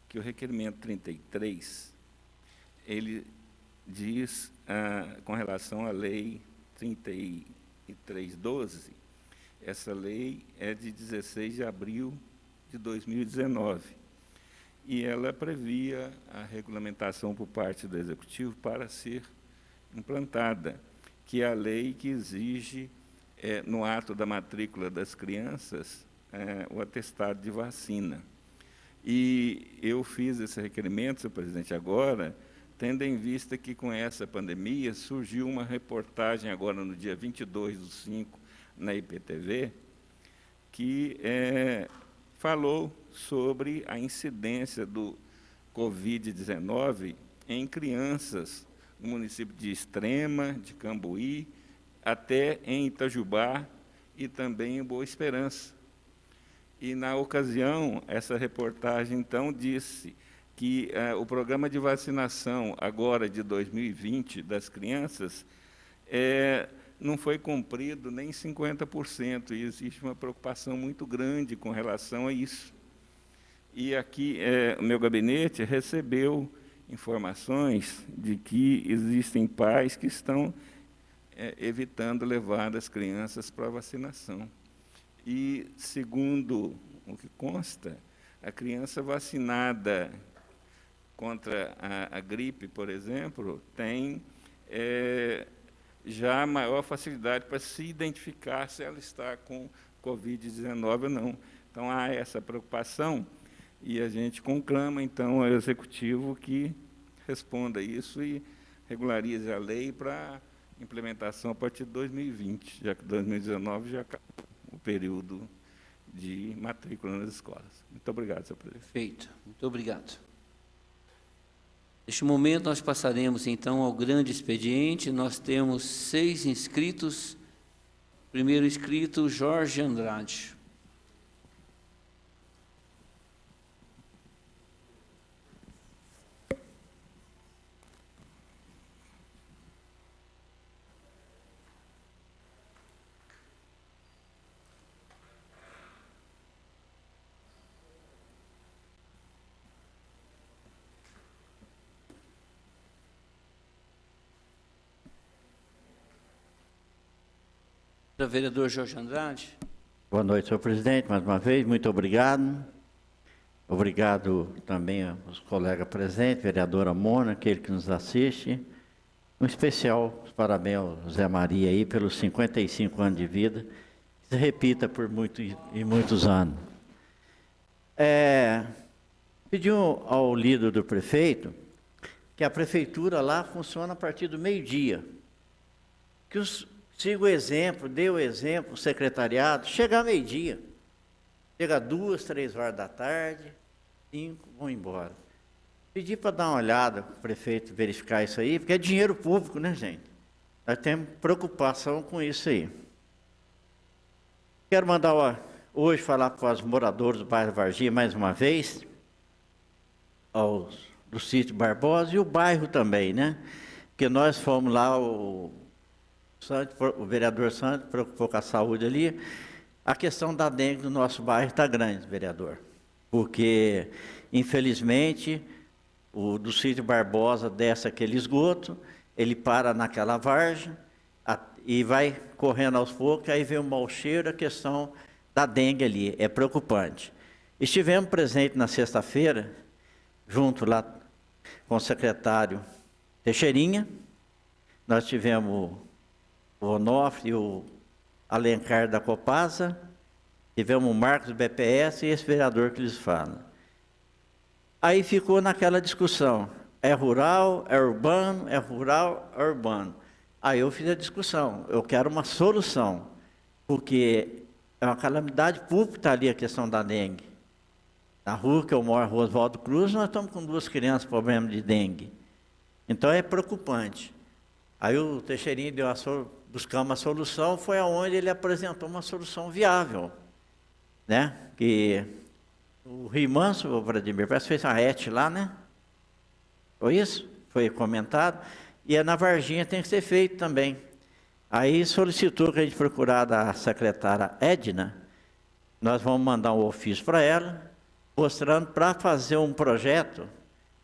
que o requerimento 33, ele diz, com relação à lei 3312, essa lei é de 16 de abril de 2019, e ela previa a regulamentação por parte do Executivo para ser implantada, que é a lei que exige, no ato da matrícula das crianças, o atestado de vacina. E eu fiz esse requerimento, senhor presidente, agora, tendo em vista que, com essa pandemia, surgiu uma reportagem agora no dia 22/5, na IPTV, que falou sobre a incidência do Covid-19 em crianças no município de Extrema, de Cambuí, até em Itajubá e também em Boa Esperança. E, na ocasião, essa reportagem, então, disse que o programa de vacinação, agora de 2020, das crianças, não foi cumprido nem 50%, e existe uma preocupação muito grande com relação a isso. E aqui, o meu gabinete recebeu informações de que existem pais que estão evitando levar as crianças para a vacinação. E, segundo o que consta, a criança vacinada contra a gripe, por exemplo, tem já maior facilidade para se identificar se ela está com Covid-19 ou não. Então, há essa preocupação, e a gente conclama, então, ao Executivo que responda isso e regularize a lei para implementação a partir de 2020, já que 2019 já acabou o período de matrícula nas escolas. Muito obrigado, senhor presidente. Perfeito. Muito obrigado. Neste momento, nós passaremos, então, ao grande expediente. Nós temos 6 inscritos. Primeiro inscrito, Jorge Andrade. Vereador Jorge Andrade. Boa noite, senhor presidente, mais uma vez, muito obrigado. Obrigado também aos colegas presentes, vereadora Mona, aquele que nos assiste. Um especial parabéns ao Zé Maria aí pelos 55 anos de vida, que se repita por muitos anos. Pedi ao líder do prefeito que a prefeitura lá funciona a partir do meio-dia. Que siga o exemplo, dê o exemplo, o secretariado, chegar meio-dia. Chega 2, 3 horas da tarde, 5, vão embora. Pedi para dar uma olhada, para o prefeito verificar isso aí, porque é dinheiro público, né, gente? Nós temos preocupação com isso aí. Quero mandar hoje falar para os moradores do bairro Varginha mais uma vez, do sítio Barbosa e o bairro também, né? Porque nós fomos lá, o vereador Santos preocupou com a saúde ali. A questão da dengue no nosso bairro está grande, vereador, porque, infelizmente, o do sítio Barbosa desce aquele esgoto, ele para naquela vargem e vai correndo aos poucos, aí vem o mau cheiro, a questão da dengue ali, é preocupante. Estivemos presentes na sexta-feira, junto lá com o secretário Teixeirinha, nós tivemos o Onofre e o Alencar da Copasa, tivemos o Marcos do BPS e esse vereador que lhes fala. Aí ficou naquela discussão, é rural, é urbano, é rural, é urbano. Aí eu fiz a discussão, eu quero uma solução, porque é uma calamidade pública tá ali a questão da dengue. Na rua que eu moro, Rua Oswaldo Cruz, nós estamos com 2 crianças com problema de dengue. Então é preocupante. Aí o Teixeirinho buscar uma solução, foi aonde ele apresentou uma solução viável, né? Que o Rio Manso, o Vladimir, parece que fez uma ET lá, né? Foi isso? Foi comentado. E na Varginha tem que ser feito também. Aí solicitou que a gente procurasse a secretária Edna, nós vamos mandar um ofício para ela, mostrando para fazer um projeto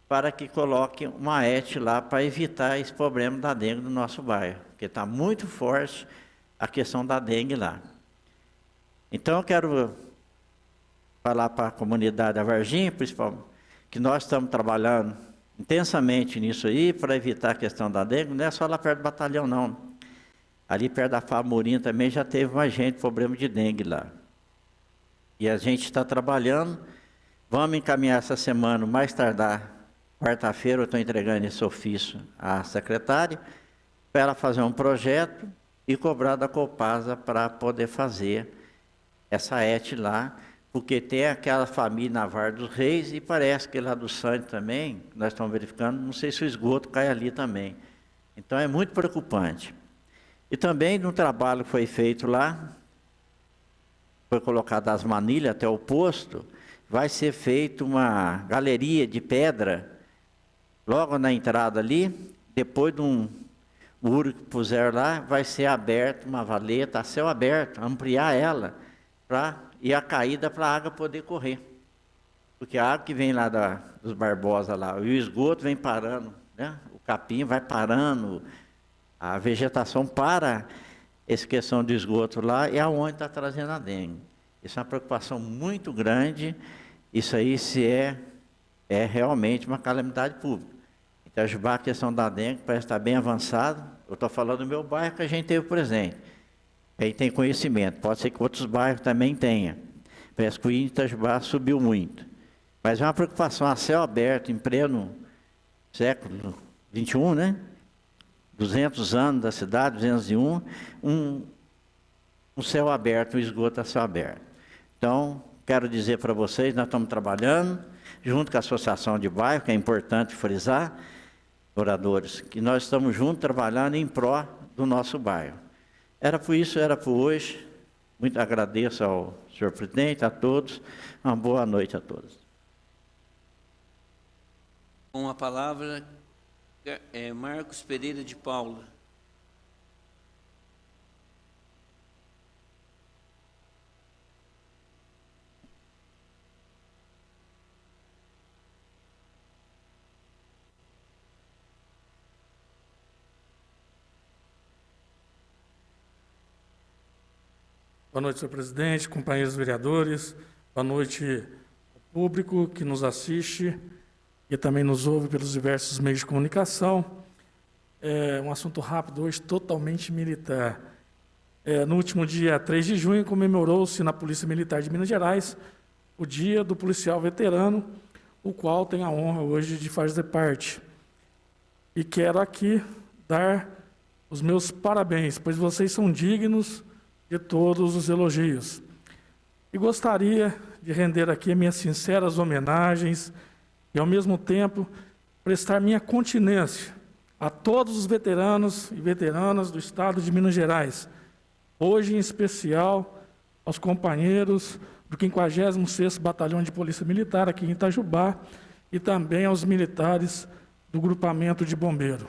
para que coloque uma ET lá para evitar esse problema da dengue no nosso bairro, porque está muito forte a questão da dengue lá. Então, eu quero falar para a comunidade da Varginha, principalmente, que nós estamos trabalhando intensamente nisso aí, para evitar a questão da dengue, não é só lá perto do batalhão, não. Ali perto da Famorim também já teve mais gente com problema de dengue lá. E a gente está trabalhando, vamos encaminhar essa semana, mais tardar, quarta-feira eu estou entregando esse ofício à secretária, para ela fazer um projeto e cobrar da Copasa para poder fazer essa ET lá, porque tem aquela família na Var dos Reis e parece que lá do Santos também, nós estamos verificando, não sei se o esgoto cai ali também. Então é muito preocupante. E também no trabalho que foi feito lá, foi colocado as manilhas até o posto, vai ser feita uma galeria de pedra, logo na entrada ali, depois de um muro que puseram lá, vai ser aberto uma valeta a céu aberto, ampliar ela, e a caída para a água poder correr. Porque a água que vem lá dos Barbosa lá, e o esgoto vem parando, né? O capim vai parando, a vegetação para essa questão do esgoto lá, e aonde está trazendo a dengue. Isso é uma preocupação muito grande, isso aí é realmente uma calamidade pública. Itajubá, a questão da dengue parece estar bem avançada. Eu estou falando do meu bairro que a gente teve presente. Aí tem conhecimento, pode ser que outros bairros também tenham. Parece que o índice de Itajubá subiu muito. Mas é uma preocupação a céu aberto, em pleno século XXI, né? 200 anos da cidade, 201, um céu aberto, um esgoto a céu aberto. Então, quero dizer para vocês, nós estamos trabalhando, junto com a Associação de Bairro, que é importante frisar, moradores, que nós estamos juntos trabalhando em pró do nosso bairro. Era por isso, era por hoje. Muito agradeço ao senhor presidente, a todos. Uma boa noite a todos. Com a palavra, Marcos Pereira de Paula. Boa noite, senhor presidente, companheiros vereadores. Boa noite ao público que nos assiste e também nos ouve pelos diversos meios de comunicação. É um assunto rápido hoje, totalmente militar. No último dia 3 de junho, comemorou-se na Polícia Militar de Minas Gerais o Dia do Policial Veterano, o qual tenho a honra hoje de fazer parte. E quero aqui dar os meus parabéns, pois vocês são dignos de todos os elogios. E gostaria de render aqui minhas sinceras homenagens e, ao mesmo tempo, prestar minha continência a todos os veteranos e veteranas do Estado de Minas Gerais, hoje em especial aos companheiros do 56º Batalhão de Polícia Militar aqui em Itajubá e também aos militares do Grupamento de Bombeiro.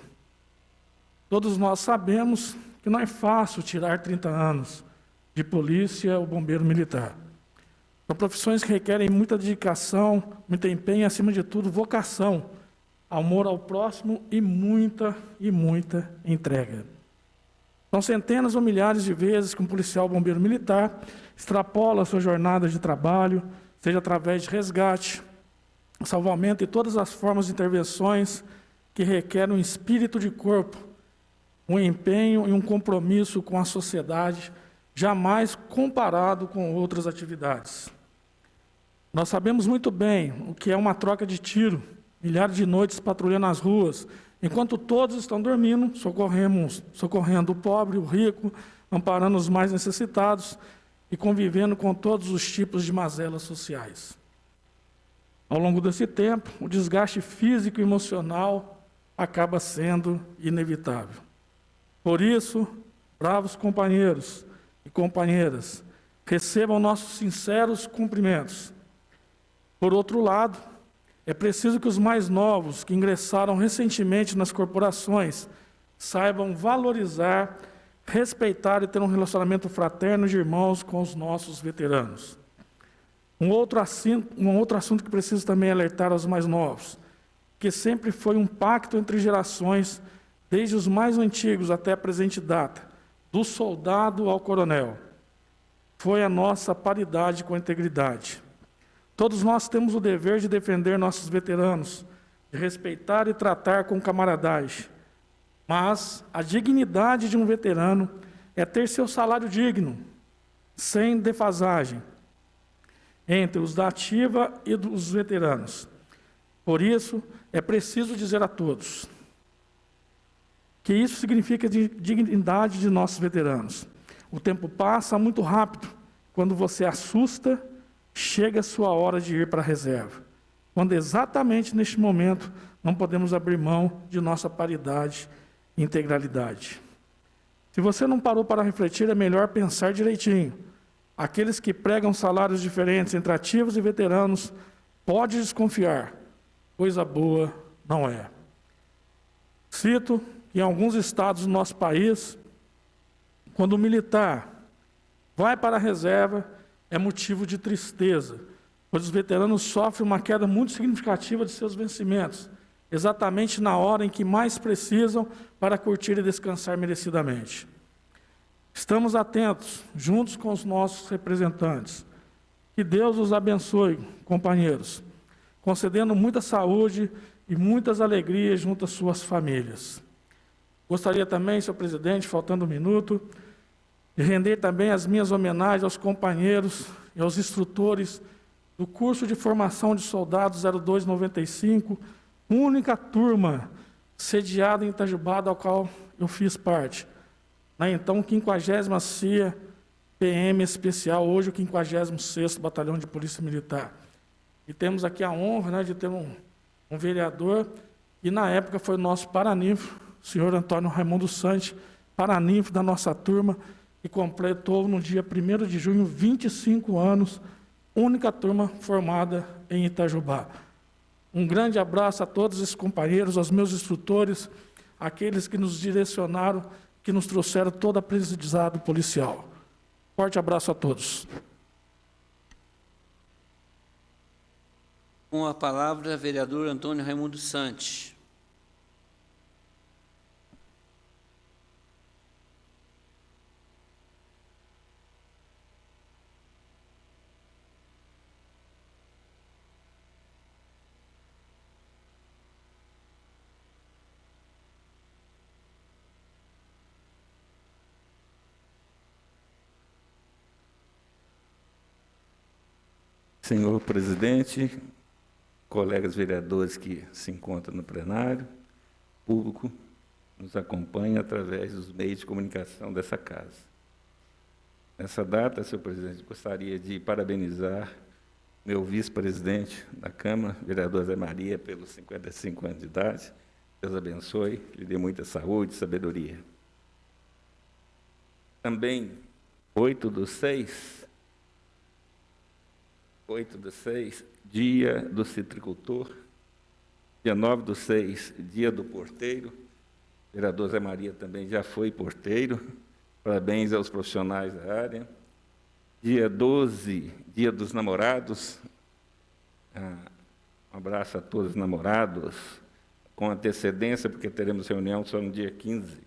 Todos nós sabemos que não é fácil tirar 30 anos de polícia ou bombeiro militar. São profissões que requerem muita dedicação, muito empenho e, acima de tudo, vocação, amor ao próximo e muita entrega. São centenas ou milhares de vezes que um policial bombeiro militar extrapola a sua jornada de trabalho, seja através de resgate, salvamento e todas as formas de intervenções que requerem um espírito de corpo, um empenho e um compromisso com a sociedade, jamais comparado com outras atividades. Nós sabemos muito bem o que é uma troca de tiro, milhares de noites patrulhando as ruas, enquanto todos estão dormindo, socorrendo o pobre, o rico, amparando os mais necessitados e convivendo com todos os tipos de mazelas sociais. Ao longo desse tempo, o desgaste físico e emocional acaba sendo inevitável. Por isso, bravos companheiros e companheiras, recebam nossos sinceros cumprimentos. Por outro lado, é preciso que os mais novos, que ingressaram recentemente nas corporações, saibam valorizar, respeitar e ter um relacionamento fraterno de irmãos com os nossos veteranos. Um outro assunto que preciso também alertar aos mais novos, que sempre foi um pacto entre gerações, desde os mais antigos até a presente data, do soldado ao coronel, foi a nossa paridade com a integridade. Todos nós temos o dever de defender nossos veteranos, de respeitar e tratar com camaradagem. Mas a dignidade de um veterano é ter seu salário digno, sem defasagem, entre os da ativa e dos veteranos. Por isso, é preciso dizer a todos que isso significa dignidade de nossos veteranos. O tempo passa muito rápido. Quando você assusta, chega a sua hora de ir para a reserva. Quando exatamente neste momento não podemos abrir mão de nossa paridade e integralidade. Se você não parou para refletir, é melhor pensar direitinho. Aqueles que pregam salários diferentes entre ativos e veteranos, pode desconfiar. Coisa boa não é. Cito que em alguns estados do nosso país, quando o militar vai para a reserva, é motivo de tristeza, pois os veteranos sofrem uma queda muito significativa de seus vencimentos, exatamente na hora em que mais precisam para curtir e descansar merecidamente. Estamos atentos, juntos com os nossos representantes. Que Deus os abençoe, companheiros, concedendo muita saúde e muitas alegrias junto às suas famílias. Gostaria também, senhor presidente, faltando um minuto, de render também as minhas homenagens aos companheiros e aos instrutores do curso de formação de soldados 0295, única turma sediada em Itajubá, da qual eu fiz parte. Na então 50ª CIA PM especial, hoje o 56º Batalhão de Polícia Militar. E temos aqui a honra, de ter um vereador, e na época foi o nosso paraninfo, o senhor Antônio Raimundo Santos, paraninfo da nossa turma, que completou no dia 1º de junho 25 anos, única turma formada em Itajubá. Um grande abraço a todos esses companheiros, aos meus instrutores, aqueles que nos direcionaram, que nos trouxeram todo aprendizado policial. Forte abraço a todos. Com a palavra, vereador Antônio Raimundo Santos. Senhor presidente, colegas vereadores que se encontram no plenário, público nos acompanha através dos meios de comunicação dessa casa. Nessa data, senhor presidente, gostaria de parabenizar meu vice-presidente da Câmara, vereador Zé Maria, pelos 55 anos de idade. Deus abençoe, lhe dê muita saúde e sabedoria. Também, 8/6, dia do citricultor, dia 9/6, dia do porteiro. O vereador Zé Maria também já foi porteiro. Parabéns aos profissionais da área. Dia 12, dia dos namorados. Um abraço a todos os namorados, com antecedência, porque teremos reunião só no dia 15.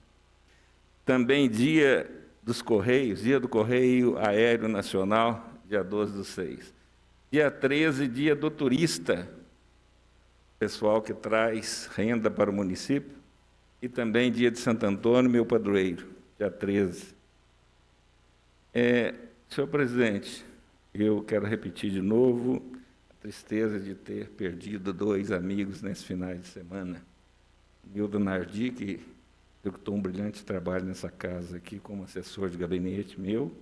Também dia dos Correios, dia do Correio Aéreo Nacional, dia 12/6. Dia 13, dia do turista, pessoal que traz renda para o município. E também dia de Santo Antônio, meu padroeiro, dia 13. Senhor presidente, eu quero repetir de novo a tristeza de ter perdido 2 amigos nesse final de semana. Nildo Nardi, que executou um brilhante trabalho nessa casa aqui como assessor de gabinete meu,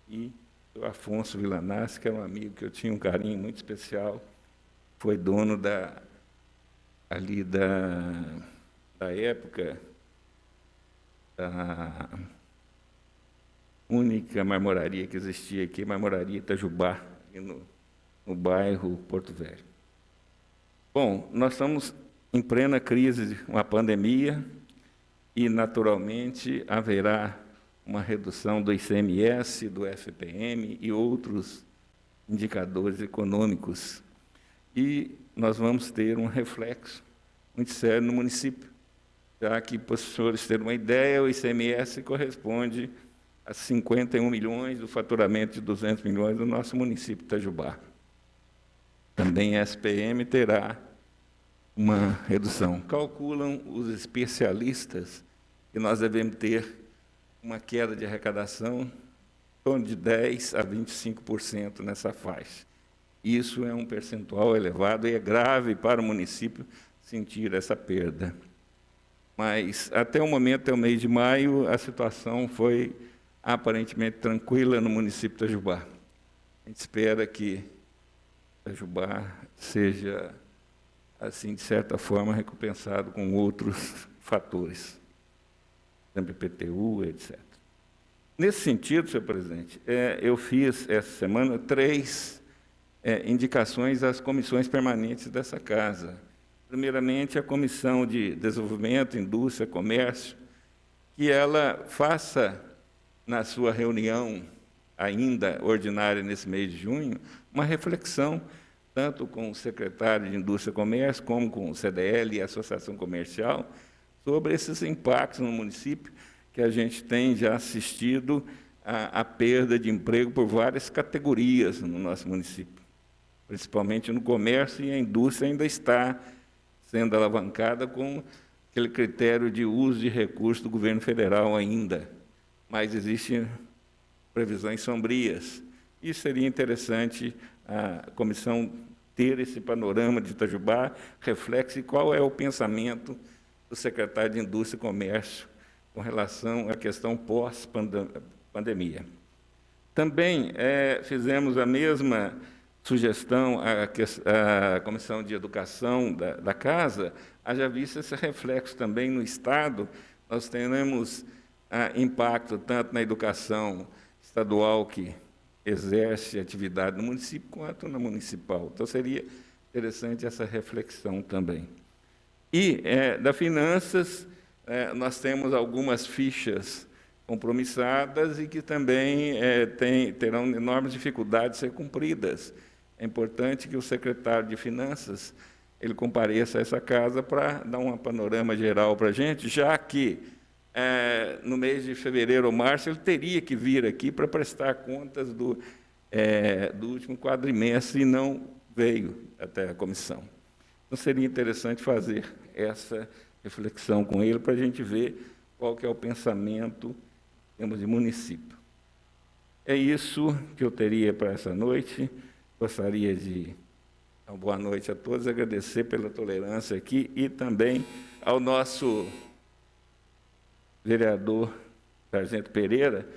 e o Afonso Villanassi, que era um amigo que eu tinha um carinho muito especial, foi dono da época, da única marmoraria que existia aqui, Marmoraria Itajubá, no bairro Porto Velho. Bom, nós estamos em plena crise de uma pandemia e, naturalmente, haverá uma redução do ICMS, do FPM e outros indicadores econômicos. E nós vamos ter um reflexo muito sério no município, já que, para os senhores terem uma ideia, o ICMS corresponde a 51 milhões do faturamento de 200 milhões do nosso município de Itajubá. Também a SPM terá uma redução. Calculam os especialistas que nós devemos ter uma queda de arrecadação em torno de 10% a 25% nessa faixa. Isso é um percentual elevado e é grave para o município sentir essa perda. Mas, até o momento, até o mês de maio, a situação foi aparentemente tranquila no município de Itajubá. A gente espera que Itajubá seja, assim, de certa forma, recompensado com outros fatores, por exemplo, IPTU, etc. Nesse sentido, senhor presidente, eu fiz, essa semana, 3 indicações às comissões permanentes dessa casa. Primeiramente, a Comissão de Desenvolvimento, Indústria, Comércio, que ela faça, na sua reunião ainda ordinária nesse mês de junho, uma reflexão, tanto com o secretário de Indústria e Comércio, como com o CDL e a Associação Comercial, sobre esses impactos no município, que a gente tem já assistido à perda de emprego por várias categorias no nosso município, principalmente no comércio, e a indústria ainda está sendo alavancada com aquele critério de uso de recursos do governo federal ainda. Mas existem previsões sombrias. E seria interessante a comissão ter esse panorama de Itajubá, reflexo, e qual é o pensamento do secretário de Indústria e Comércio com relação à questão pós-pandemia. Também fizemos a mesma sugestão à Comissão de Educação da Casa, haja visto esse reflexo também no Estado. Nós teremos impacto tanto na educação estadual, que exerce atividade no município, quanto na municipal. Então, seria interessante essa reflexão também. E, da Finanças, nós temos algumas fichas compromissadas e que também terão enormes dificuldades de ser cumpridas. É importante que o secretário de Finanças ele compareça a essa casa para dar um panorama geral para a gente, já que no mês de fevereiro ou março, ele teria que vir aqui para prestar contas do último quadrimestre e não veio até a comissão. Então, seria interessante fazer essa reflexão com ele para a gente ver qual que é o pensamento em termos de município. É isso que eu teria para essa noite. gostaria de dar uma boa noite a todos, agradecer pela tolerância aqui e também ao nosso vereador Sargento Pereira,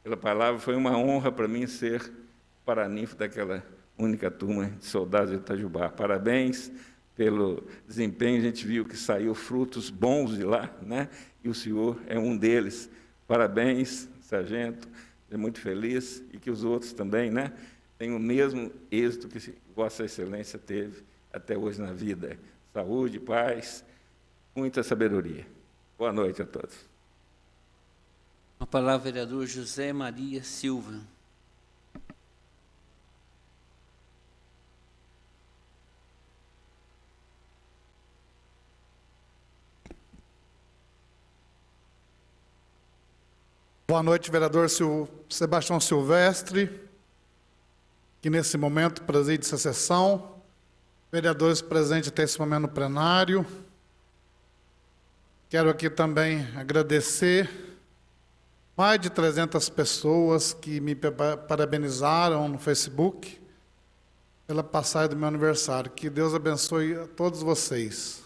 pela palavra. Foi uma honra para mim ser paraninfo daquela única turma de soldados de Itajubá. Parabéns pelo desempenho, a gente viu que saiu frutos bons de lá, né? E o senhor é um deles. Parabéns, sargento, estou muito feliz, e que os outros também, né, tenham o mesmo êxito que Vossa Excelência teve até hoje na vida. Saúde, paz, muita sabedoria. Boa noite a todos. A palavra, vereador José Maria Silva. Boa noite, vereador Sebastião Silvestre, que nesse momento preside essa sessão, vereadores presentes até esse momento no plenário. Quero aqui também agradecer mais de 300 pessoas que me parabenizaram no Facebook pela passagem do meu aniversário. Que Deus abençoe a todos vocês.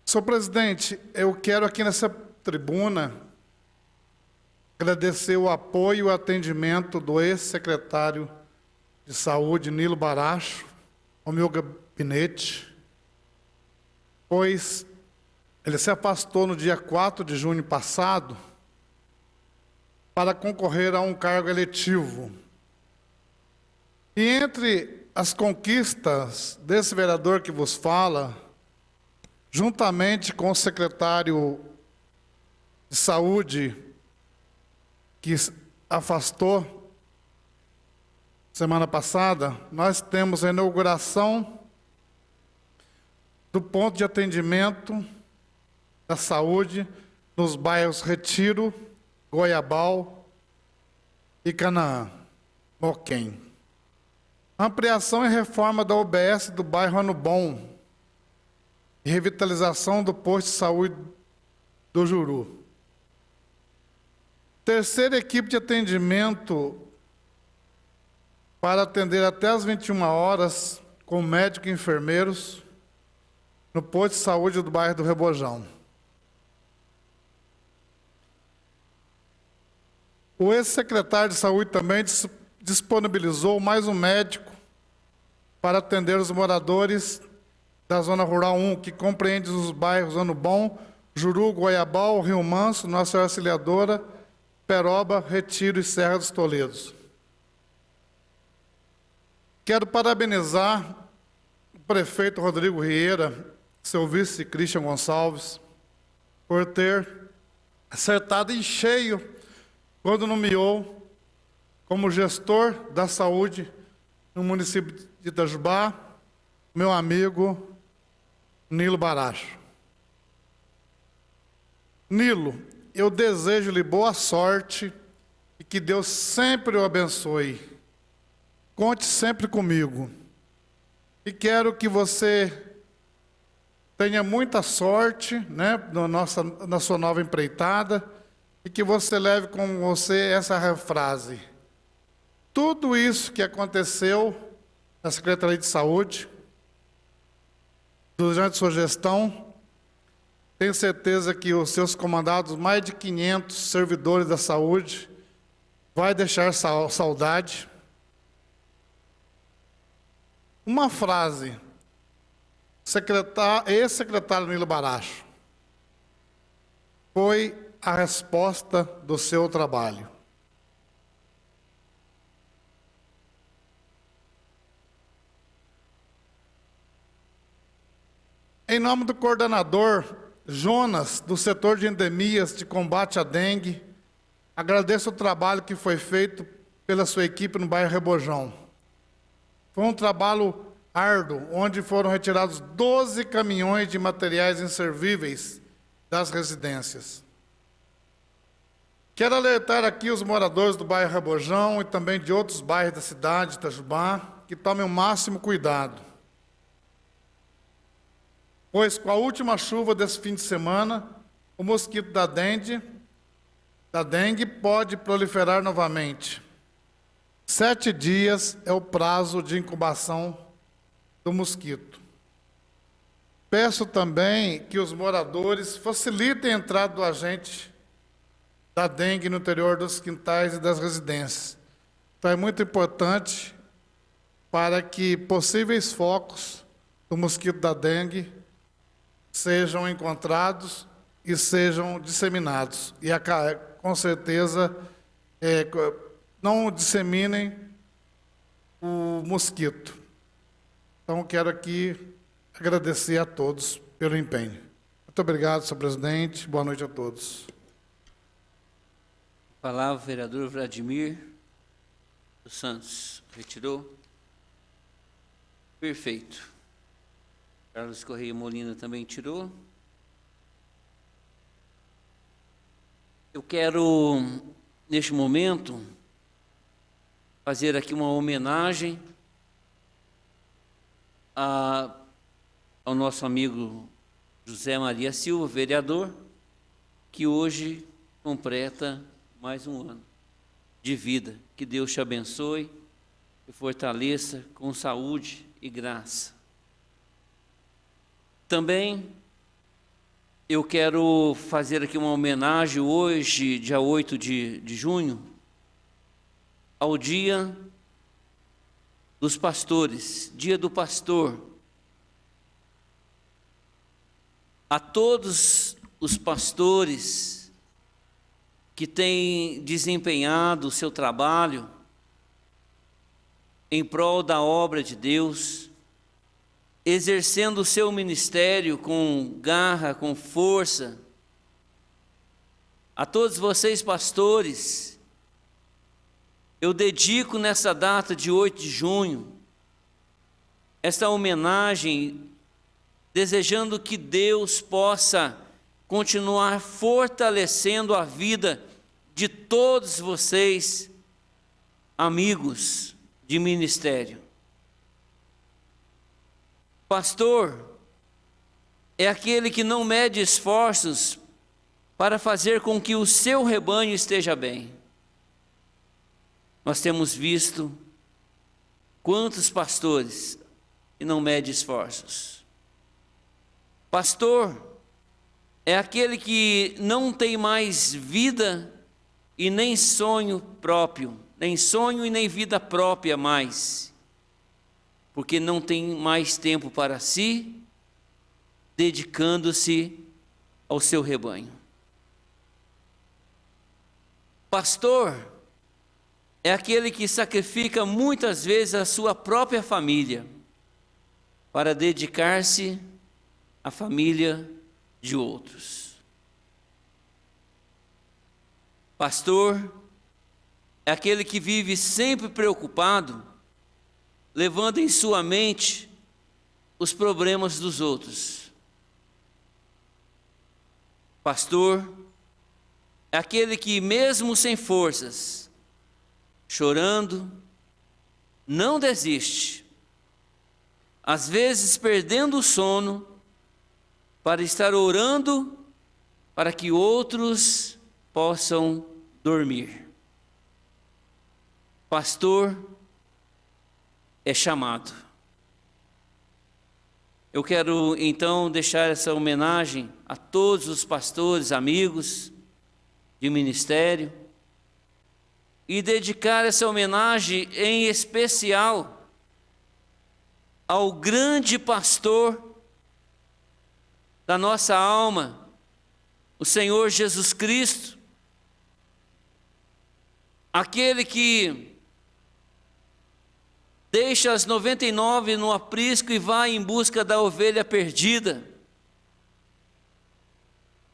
Senhor presidente, eu quero aqui nessa tribuna agradecer o apoio e o atendimento do ex-secretário de Saúde, Nilo Baracho, ao meu gabinete, pois ele se afastou no dia 4 de junho passado para concorrer a um cargo eletivo. E entre as conquistas desse vereador que vos fala, juntamente com o secretário de Saúde, que afastou semana passada, nós temos a inauguração do ponto de atendimento da saúde nos bairros Retiro, Goiabal e Canaã, Moquém. Ampliação e reforma da UBS do bairro Ano Bom e revitalização do posto de saúde do Juru. Terceira equipe de atendimento para atender até às 21 horas com médico e enfermeiros no posto de saúde do bairro do Rebojão. O ex-secretário de Saúde também disponibilizou mais um médico para atender os moradores da Zona Rural 1, que compreende os bairros Ano Bom, Juru, Goiabal, Rio Manso, Nossa Senhora Auxiliadora, Peroba, Retiro e Serra dos Toledos. Quero parabenizar o prefeito Rodrigo Rieira, seu vice Christian Gonçalves, por ter acertado em cheio quando nomeou como gestor da saúde no município de Itajubá, meu amigo Nilo Baracho. Nilo, eu desejo-lhe boa sorte e que Deus sempre o abençoe. Conte sempre comigo. E quero que você tenha muita sorte, né, na sua nova empreitada, e que você leve com você essa frase. Tudo isso que aconteceu na Secretaria de Saúde, durante sua gestão, tenho certeza que os seus comandados, mais de 500 servidores da saúde, vai deixar saudade. Uma frase, ex-secretário Nilo Baracho, foi a resposta do seu trabalho. Em nome do coordenador Jonas, do setor de endemias de combate à dengue, agradeço o trabalho que foi feito pela sua equipe no bairro Rebojão. Foi um trabalho árduo, onde foram retirados 12 caminhões de materiais inservíveis das residências. Quero alertar aqui os moradores do bairro Rebojão e também de outros bairros da cidade de Itajubá, que tomem o máximo cuidado, pois com a última chuva desse fim de semana, o mosquito da dengue pode proliferar novamente. 7 dias é o prazo de incubação do mosquito. Peço também que os moradores facilitem a entrada do agente da dengue no interior dos quintais e das residências. Então, é muito importante para que possíveis focos do mosquito da dengue sejam encontrados e sejam disseminados. E, com certeza, não disseminem o mosquito. Então, quero aqui agradecer a todos pelo empenho. Muito obrigado, senhor presidente. Boa noite a todos. Palavra, vereador Vladimir dos Santos. Retirou? Perfeito. Carlos Correia Molina também tirou. Eu quero, neste momento, fazer aqui uma homenagem ao nosso amigo José Maria Silva, vereador, que hoje completa mais um ano de vida. Que Deus te abençoe e fortaleça com saúde e graça. Também eu quero fazer aqui uma homenagem hoje, dia 8 de junho, ao Dia dos Pastores, Dia do Pastor. A todos os pastores que têm desempenhado o seu trabalho em prol da obra de Deus, exercendo o seu ministério com garra, com força. A todos vocês, pastores, eu dedico nessa data de 8 de junho, esta homenagem, desejando que Deus possa continuar fortalecendo a vida de todos vocês, amigos de ministério. Pastor é aquele que não mede esforços para fazer com que o seu rebanho esteja bem. Nós temos visto quantos pastores que não medem esforços. Pastor é aquele que não tem mais vida e nem sonho próprio, nem sonho e nem vida própria mais, porque não tem mais tempo para si, dedicando-se ao seu rebanho. Pastor é aquele que sacrifica muitas vezes a sua própria família para dedicar-se à família de outros. Pastor é aquele que vive sempre preocupado, levando em sua mente os problemas dos outros. Pastor é aquele que, mesmo sem forças, chorando, não desiste, às vezes perdendo o sono, para estar orando para que outros possam dormir. Pastor é chamado. Eu quero então deixar essa homenagem a todos os pastores, amigos de ministério, e dedicar essa homenagem em especial ao grande pastor da nossa alma, o Senhor Jesus Cristo, aquele que deixa as 99 no aprisco e vai em busca da ovelha perdida,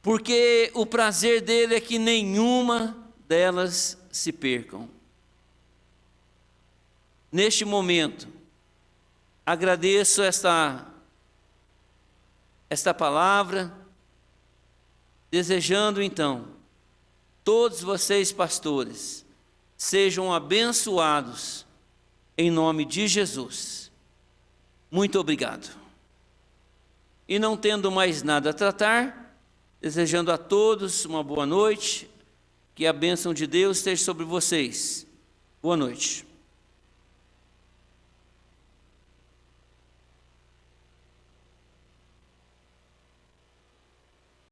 porque o prazer dele é que nenhuma delas se percam. Neste momento, agradeço esta palavra, desejando então, todos vocês pastores, sejam abençoados em nome de Jesus. Muito obrigado. E não tendo mais nada a tratar, desejando a todos uma boa noite, que a bênção de Deus esteja sobre vocês. Boa noite.